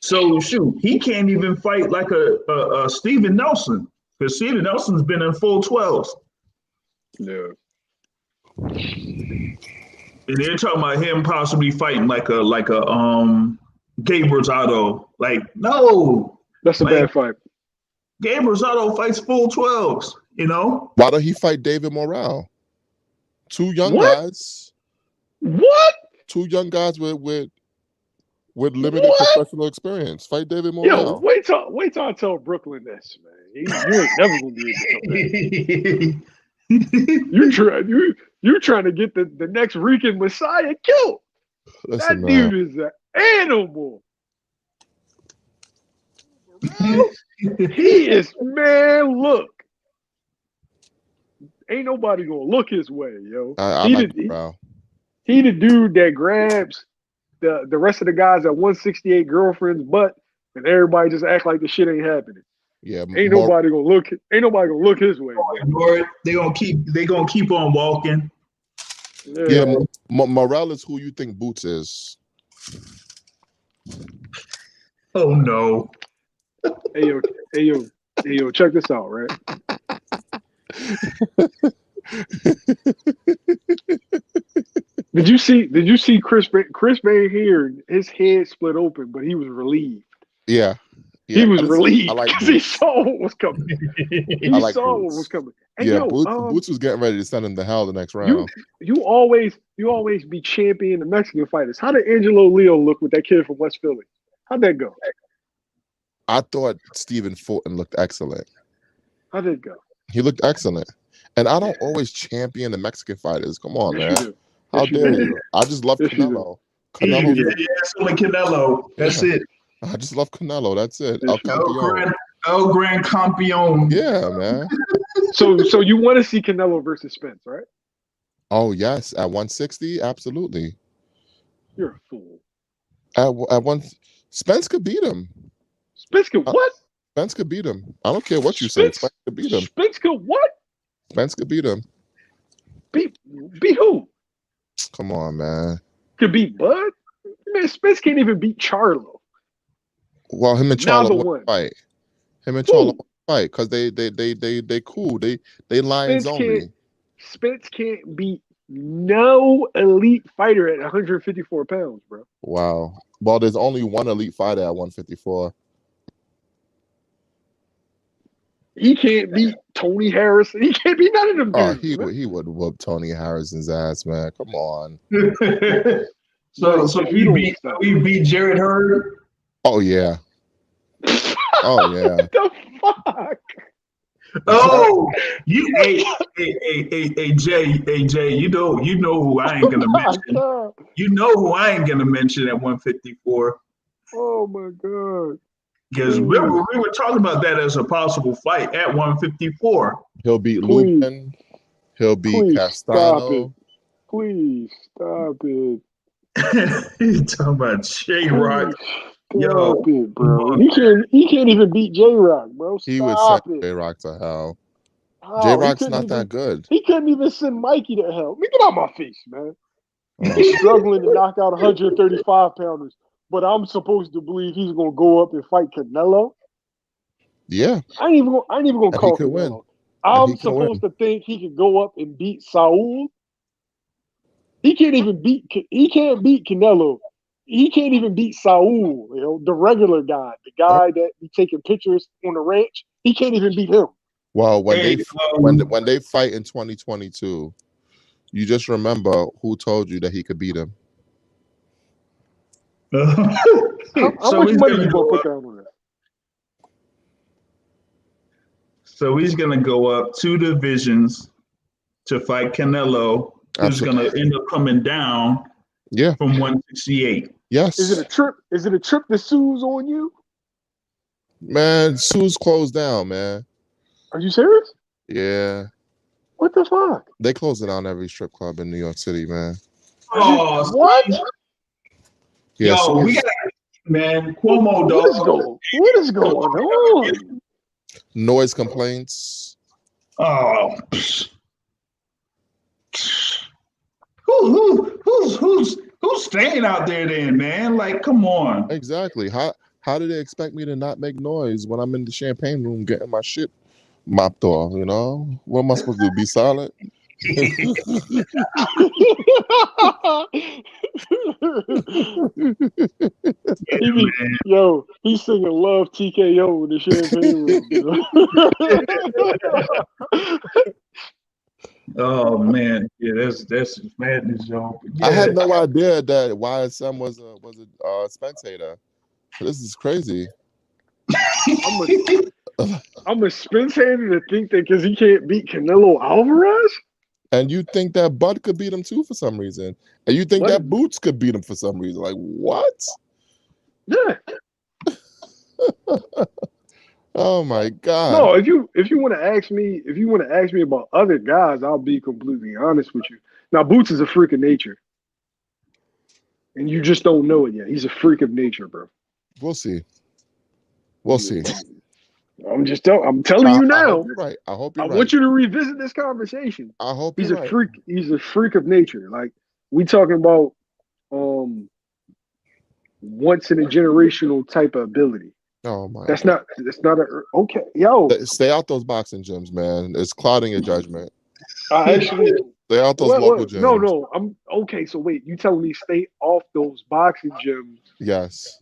Speaker 1: So, shoot, he can't even fight like a Steven Nelson, because Steven Nelson's been in full 12s.
Speaker 5: Yeah.
Speaker 1: And they're talking about him possibly fighting like a Gabe Rosado. Like, no.
Speaker 5: That's a bad fight.
Speaker 1: Gabe Rosado fights full 12s, you know?
Speaker 2: Why don't he fight David Morrell? Two young guys.
Speaker 5: What?
Speaker 2: Two young guys with limited professional experience. Fight David Morrell.
Speaker 5: Yo, wait till I tell Brooklyn this, man. You ain't never gonna be able to come back. You trying to get the next Rican Messiah killed.
Speaker 2: Listen,
Speaker 5: that dude is an animal. He is, man, look. Ain't nobody gonna look his way, yo. He the dude that grabs the rest of the guys at 168 girlfriend's butt, and everybody just act like the shit ain't happening.
Speaker 2: Yeah,
Speaker 5: ain't nobody gonna look his way.
Speaker 1: They gonna keep on walking.
Speaker 2: Yeah, Morrell is who you think Boots is.
Speaker 1: Oh no.
Speaker 5: Hey yo, check this out, right? Did you see Chris Bay here? His head split open, but he was relieved.
Speaker 2: Yeah.
Speaker 5: He was relieved
Speaker 2: because
Speaker 5: he saw what was coming. What was coming. And
Speaker 2: yeah, Boots was getting ready to send him to hell the next round.
Speaker 5: You always be championing the Mexican fighters. How did Angelo Leo look with that kid from West Philly? How'd that go?
Speaker 2: I thought Stephen Fulton looked excellent.
Speaker 5: How'd it go?
Speaker 2: He looked excellent. And I don't always champion the Mexican fighters. Come on, man. How dare you? I just love Canelo.
Speaker 1: Canelo. Yeah, it's only Canelo. That's it.
Speaker 2: I just love Canelo. That's it.
Speaker 1: El Gran Campeon.
Speaker 2: Yeah, man.
Speaker 5: So you want to see Canelo versus Spence, right?
Speaker 2: Oh, yes. At 160? Absolutely.
Speaker 5: You're a fool.
Speaker 2: Spence could beat him.
Speaker 5: Spence could what?
Speaker 2: Spence could beat him. I don't care what you say. Spence could beat him.
Speaker 5: Spence could what?
Speaker 2: Spence could beat him.
Speaker 5: Beat who?
Speaker 2: Come on, man.
Speaker 5: Could beat Bud? Man, Spence can't even beat Charlo.
Speaker 2: Well, him and Charlo won't fight. Him and Charlo won't fight because they cool. They lions only.
Speaker 5: Spence can't beat no elite fighter at 154 pounds, bro.
Speaker 2: Wow. Well, there's only one elite fighter at 154.
Speaker 5: He can't beat Tony Harrison. He can't beat none of them dudes.
Speaker 2: Oh, he would whoop Tony Harrison's ass, man. Come on.
Speaker 1: So he beat Jared Hurd?
Speaker 2: Oh yeah. Oh yeah.
Speaker 5: What the fuck?
Speaker 1: Oh, Jay, you know who I ain't gonna mention. You know who I ain't gonna mention at 154.
Speaker 5: Oh my God.
Speaker 1: Because we were talking about that as a possible fight at 154.
Speaker 2: He'll beat
Speaker 5: Please.
Speaker 2: Lupin. He'll beat
Speaker 5: Please
Speaker 2: Castano.
Speaker 5: Please stop it.
Speaker 1: You talking about J-Rock? Yo,
Speaker 5: Stop it, bro. He can't even beat J-Rock, bro.
Speaker 2: He would
Speaker 5: Stop
Speaker 2: send
Speaker 5: it.
Speaker 2: J-Rock to hell.
Speaker 5: How?
Speaker 2: J-Rock's not that good.
Speaker 5: He couldn't even send Mikey to hell. Get out my face, man. He's struggling to knock out 135 pounders, but I'm supposed to believe he's gonna go up and fight Canelo.
Speaker 2: Yeah.
Speaker 5: I ain't even gonna call
Speaker 2: could
Speaker 5: Canelo.
Speaker 2: win.
Speaker 5: I'm supposed to think he could go up and beat Saul. He can't beat Canelo. He can't even beat Saul, the regular guy, the guy that be taking pictures on the ranch. He can't even beat him.
Speaker 2: Well, when they fight in 2022, you just remember who told you that he could beat him.
Speaker 5: How much money you gonna put down on that?
Speaker 1: So he's gonna go up 2 divisions to fight Canelo, who's gonna end up coming down from 168.
Speaker 2: Yes.
Speaker 5: Is it a trip? Is it a trip that Sue's on you?
Speaker 2: Man, Sue's closed down, man.
Speaker 5: Are you serious?
Speaker 2: Yeah.
Speaker 5: What the fuck?
Speaker 2: They close it down every strip club in New York City, man.
Speaker 1: Oh,
Speaker 5: what?
Speaker 1: Yeah, yo, we got man, Cuomo.
Speaker 5: What is going on?
Speaker 2: Noise complaints.
Speaker 1: Oh. Who's staying out there then, man? Like, come on.
Speaker 2: Exactly. How do they expect me to not make noise when I'm in the champagne room getting my shit mopped off? What am I supposed to do? Be silent?
Speaker 5: He's singing "Love TKO" in the champagne room.
Speaker 1: Oh man, yeah, that's madness, y'all. Yeah.
Speaker 2: I had no idea that YSM was a spectator. This is crazy.
Speaker 5: I'm a spectator to think that because he can't beat Canelo Alvarez.
Speaker 2: And you think that Bud could beat him too for some reason, and you think that Boots could beat him for some reason. Like what?
Speaker 5: Yeah.
Speaker 2: Oh my God.
Speaker 5: No, if you want to ask me about other guys, I'll be completely honest with you. Now, Boots is a freak of nature, and you just don't know it yet. He's a freak of nature, bro.
Speaker 2: We'll see. We'll see.
Speaker 5: I'm telling you now.
Speaker 2: I hope you're right. I hope you're right.
Speaker 5: I want you to revisit this conversation.
Speaker 2: I hope
Speaker 5: he's
Speaker 2: you're
Speaker 5: a
Speaker 2: right.
Speaker 5: freak. He's a freak of nature. Like we talking about, once in a generational type of ability.
Speaker 2: Oh my!
Speaker 5: That's not a okay. Yo,
Speaker 2: stay out those boxing gyms, man. It's clouding your judgment.
Speaker 5: Actually,
Speaker 2: stay out those local gyms.
Speaker 5: No. I'm okay. So wait, you telling me stay off those boxing gyms?
Speaker 2: Yes.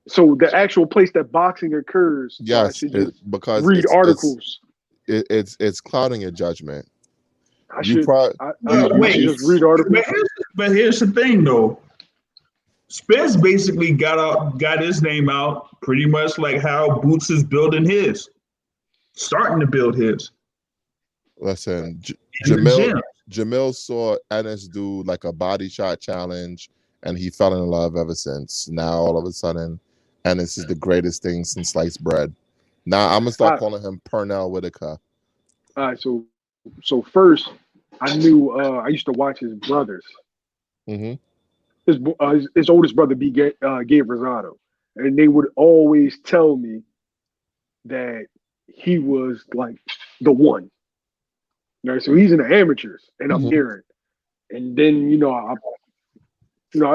Speaker 5: So the actual place that boxing occurs.
Speaker 2: Yes, because
Speaker 5: read articles.
Speaker 2: It's clouding your judgment.
Speaker 5: I should just read articles.
Speaker 1: But here's the thing, though. Spence basically got his name out pretty much like how Boots is starting to build his.
Speaker 2: Listen, Jamil saw Ennis do like a body shot challenge, and he fell in love ever since. Now all of a sudden, Ennis is the greatest thing since sliced bread. Now I'm gonna start calling him Pernell Whitaker.
Speaker 5: All right, so first, I knew I used to watch his brothers.
Speaker 2: Mm-hmm.
Speaker 5: His oldest brother be Gabe Rosado, and they would always tell me that he was like the one. Right, so he's in the amateurs, and I'm hearing, and then I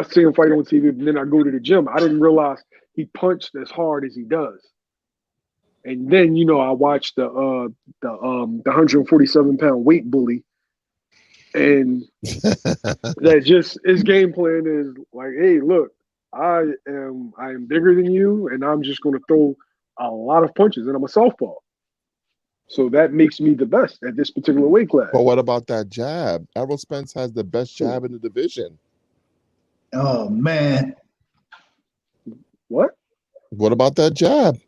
Speaker 5: see him fight on TV, and then I go to the gym. I didn't realize he punched as hard as he does, and then I watched the 147-pound weight bully. And that just his game plan is like, hey, look, I am bigger than you, and I'm just going to throw a lot of punches, and I'm a southpaw. So that makes me the best at this particular weight class.
Speaker 2: But what about that jab? Errol Spence has the best jab in the division.
Speaker 1: Oh man.
Speaker 5: What?
Speaker 2: What about that jab?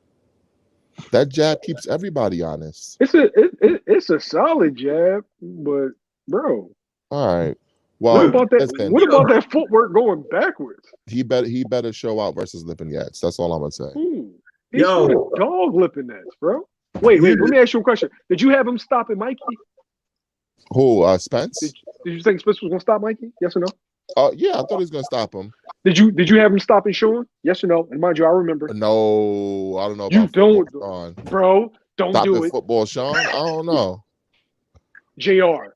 Speaker 2: That jab keeps everybody honest.
Speaker 5: It's a solid jab, but bro.
Speaker 2: All right. Well,
Speaker 5: what about that footwork going backwards?
Speaker 2: He better show out versus Lipinets. That's all I'm gonna say.
Speaker 5: He's dog Lipinets, bro. Wait. Let me ask you a question. Did you have him stopping Mikey?
Speaker 2: Who? Spence?
Speaker 5: Did you think Spence was gonna stop Mikey? Yes or no?
Speaker 2: Yeah, I thought he was gonna stop him.
Speaker 5: Did you have him stopping Sean? Yes or no? And mind you, I remember.
Speaker 2: No, I don't know.
Speaker 5: You don't,
Speaker 2: Sean.
Speaker 5: Bro. Don't
Speaker 2: Stop
Speaker 5: do it.
Speaker 2: Football, Sean. I don't know.
Speaker 5: JR.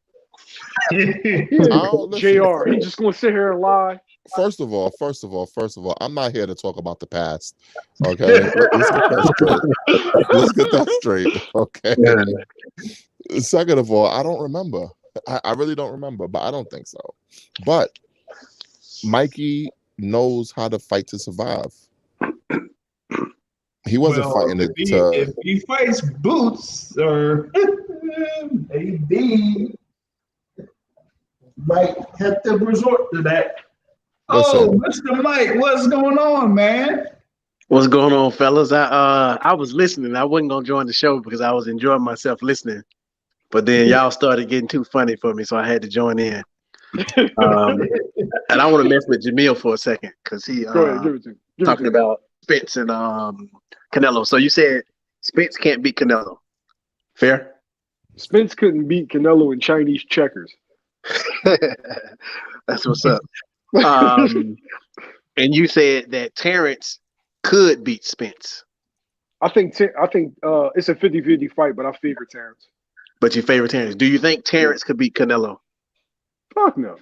Speaker 5: JR. He's just gonna sit here and lie.
Speaker 2: First of all, I'm not here to talk about the past. Okay, let's get that straight. Okay. Yeah. Second of all, I don't remember. I really don't remember, but I don't think so. But Mikey knows how to fight to survive. He wasn't fighting it to.
Speaker 1: If he fights Boots or AD, might have to resort to that. Listen. Mr. Mike, what's going on, man?
Speaker 7: What's going on, fellas? I was listening. I wasn't gonna join the show because I was enjoying myself listening, but then y'all started getting too funny for me, so I had to join in. And I want to mess with Jamil for a second because he talking about Spence and Canelo. So you said Spence can't beat Canelo. Fair?
Speaker 5: Spence couldn't beat Canelo in Chinese checkers.
Speaker 7: That's what's up. And you said that Terrence could beat Spence.
Speaker 5: I think it's a 50-50 fight, but I favor Terrence.
Speaker 7: But you favor Terrence. Do you think Terrence could beat Canelo?
Speaker 5: Fuck no.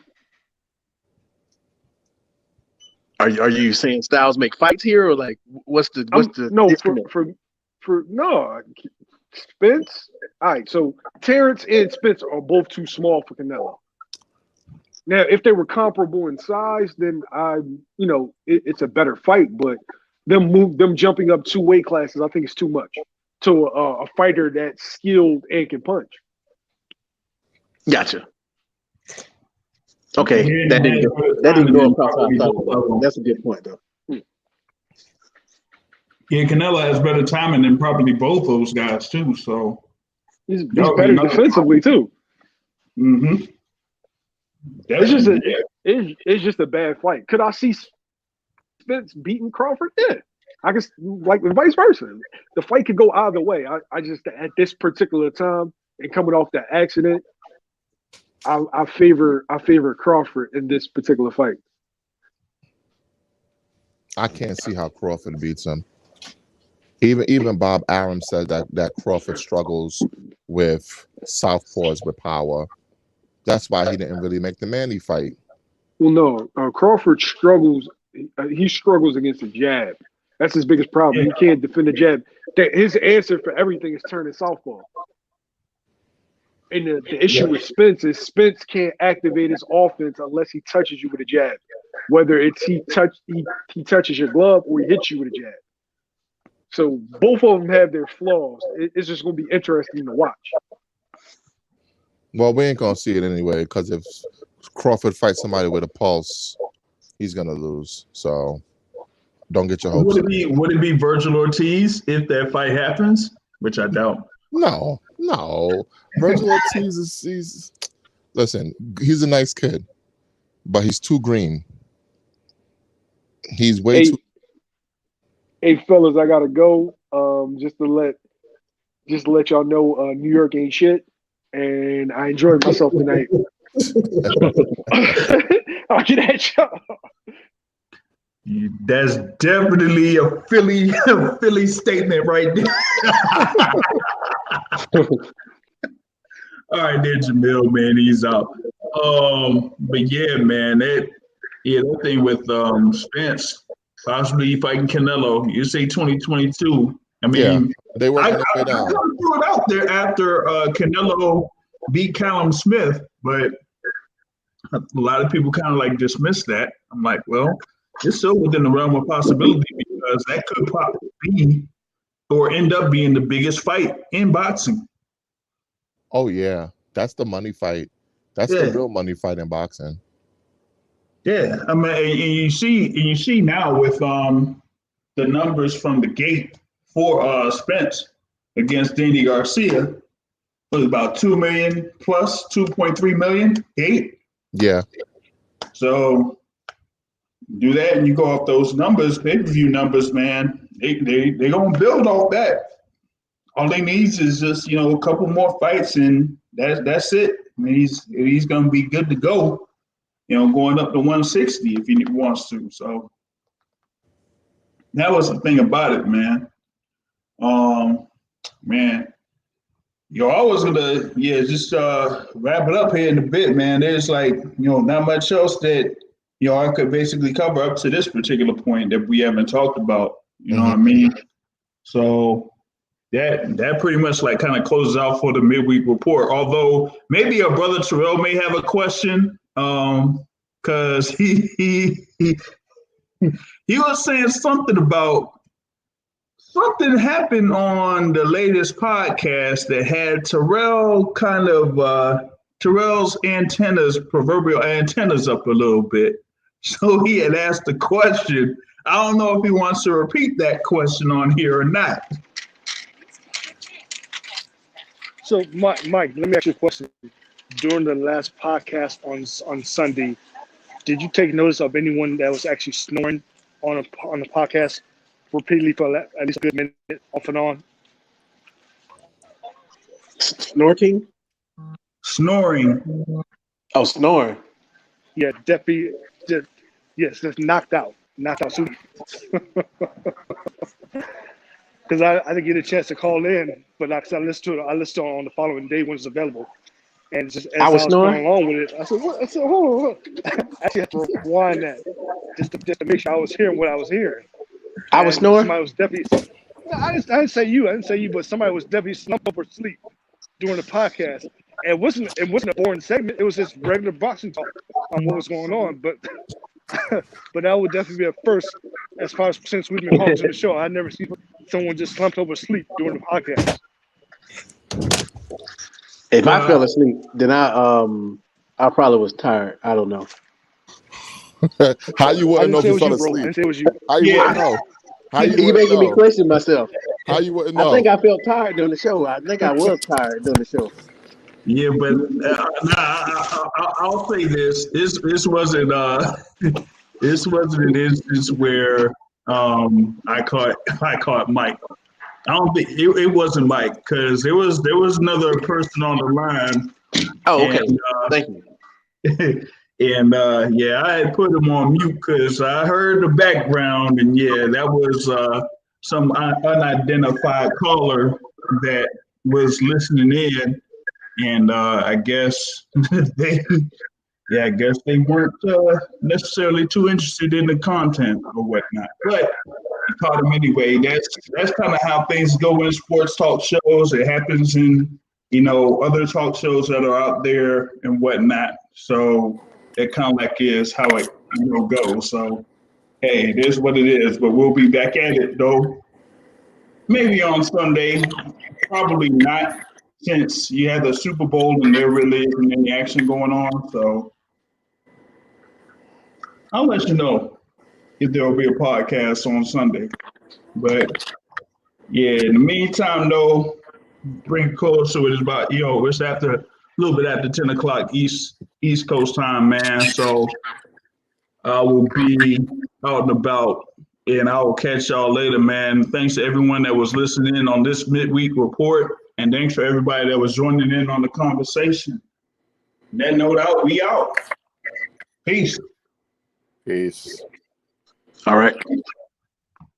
Speaker 7: Are you saying styles make fights here, or like what's the
Speaker 5: no for no Spence? All right, so Terrence and Spence are both too small for Canelo. Now, if they were comparable in size, then it's a better fight. But them jumping up 2 weight classes, I think it's too much to a fighter that's skilled and can punch.
Speaker 7: Gotcha. Okay, that didn't go across our thought. That's a good point, though.
Speaker 1: Yeah, Canelo has better timing than probably both those guys too. So
Speaker 5: he's better defensively too.
Speaker 1: Mm-hmm.
Speaker 5: It's just a bad fight. Could I see Spence beating Crawford? Yeah, I guess like vice versa. The fight could go either way. I just at this particular time and coming off that accident, I favor Crawford in this particular fight.
Speaker 2: I can't see how Crawford beats him. Even Bob Arum said that Crawford struggles with southpaws with power. That's why he didn't really make the Manny fight.
Speaker 5: Well, no, Crawford struggles. He struggles against the jab. That's his biggest problem. He can't defend the jab. His answer for everything is turning southpaw. And the issue with Spence is Spence can't activate his offense unless he touches you with a jab. Whether it's he touches your glove or he hits you with a jab. So both of them have their flaws. It's just going to be interesting to watch.
Speaker 2: Well, we ain't going to see it anyway because if Crawford fights somebody with a pulse, he's going to lose. So don't get your hopes up.
Speaker 1: Would it be Virgil Ortiz if that fight happens? Which I doubt.
Speaker 2: No. Virgil Ortiz listen, he's a nice kid, but he's too green. He's way too.
Speaker 5: Hey, fellas, I gotta go. Just to let y'all know, New York ain't shit, and I enjoyed myself tonight. I'll get at y'all.
Speaker 1: That's definitely a Philly statement right there. All right, there, Jamil, man, he's out. But yeah, man, that thing with Spence possibly fighting Canelo. You say 2022. I mean,
Speaker 2: they were. I threw
Speaker 1: it out there after Canelo beat Callum Smith, but a lot of people kind of like dismiss that. I'm like, well, it's still within the realm of possibility because that could probably be or end up being the biggest fight in boxing.
Speaker 2: Oh yeah, that's the money fight. That's the real money fight in boxing.
Speaker 1: Yeah, I mean, and you see now with the numbers from the gate for Spence. against Danny Garcia was about 2 million plus 2.3 million, 8.
Speaker 2: Yeah.
Speaker 1: So do that and you go off those numbers, pay-per-view numbers, man. They gonna build off that. All they needs is just, a couple more fights and that's it. I mean, he's gonna be good to go, going up to 160 if he wants to. So that was the thing about it, man. Man, I was gonna just wrap it up here in a bit, man. There's not much else that I could basically cover up to this particular point that we haven't talked about. You know what I mean? So that pretty much kind of closes out for the midweek report. Although maybe our brother Terrell may have a question, because he was saying something about something happened on the latest podcast that had Terrell Terrell's proverbial antennas up a little bit. So he had asked a question. I don't know if he wants to repeat that question on here or not.
Speaker 6: So, Mike, let me ask you a question. During the last podcast on Sunday, did you take notice of anyone that was actually snoring on the podcast repeatedly for at least a good minute, off and on?
Speaker 7: Snorting?
Speaker 1: Snoring.
Speaker 7: Oh, snoring.
Speaker 6: Yeah, definitely. Just knocked out. Sleep. Because I didn't get a chance to call in, but I listened to it. I listened to it on the following day when it's available. And just as I was going along with it, I said, "What?" I said, "Hold on." I actually had to rewind that just to make sure I was hearing what I was hearing.
Speaker 7: I was snoring.
Speaker 6: Somebody was definitely. I didn't say you, but somebody was definitely slumped over asleep during the podcast. And it wasn't a boring segment. It was just regular boxing talk on what was going on. But that would definitely be a first as far as since we've been hosting the show. I never seen someone just slumped over asleep during the podcast.
Speaker 7: If I fell asleep, then I probably was tired. I don't know.
Speaker 2: How you wouldn't know if you fell asleep?
Speaker 6: I didn't say it was you.
Speaker 2: How you wouldn't know? How
Speaker 7: you making me question myself.
Speaker 2: How you wouldn't know?
Speaker 7: I think I felt tired during the show. I think I was tired during the show.
Speaker 1: Yeah, but I'll say this. This wasn't this wasn't an instance where I caught Mike. I don't think it wasn't Mike because there was another person on the line.
Speaker 7: Oh, okay.
Speaker 1: And,
Speaker 7: thank you.
Speaker 1: And I had put him on mute because I heard the background, and that was some unidentified caller that was listening in, and I guess they weren't necessarily too interested in the content or whatnot. But I caught him anyway. That's kind of how things go in sports talk shows. It happens in other talk shows that are out there and whatnot. So that kind of is how it goes. So hey, it is what it is. But we'll be back at it though. Maybe on Sunday. Probably not, since you have the Super Bowl and there really isn't any action going on. So I'll let you know if there will be a podcast on Sunday. But in the meantime, though, bring it close to it is about it's a little bit after 10 o'clock East Coast time, man. So I will be out and about, and I will catch y'all later, man. Thanks to everyone that was listening in on this midweek report, and thanks for everybody that was joining in on the conversation. That note out, we out. Peace.
Speaker 2: Peace.
Speaker 7: All right.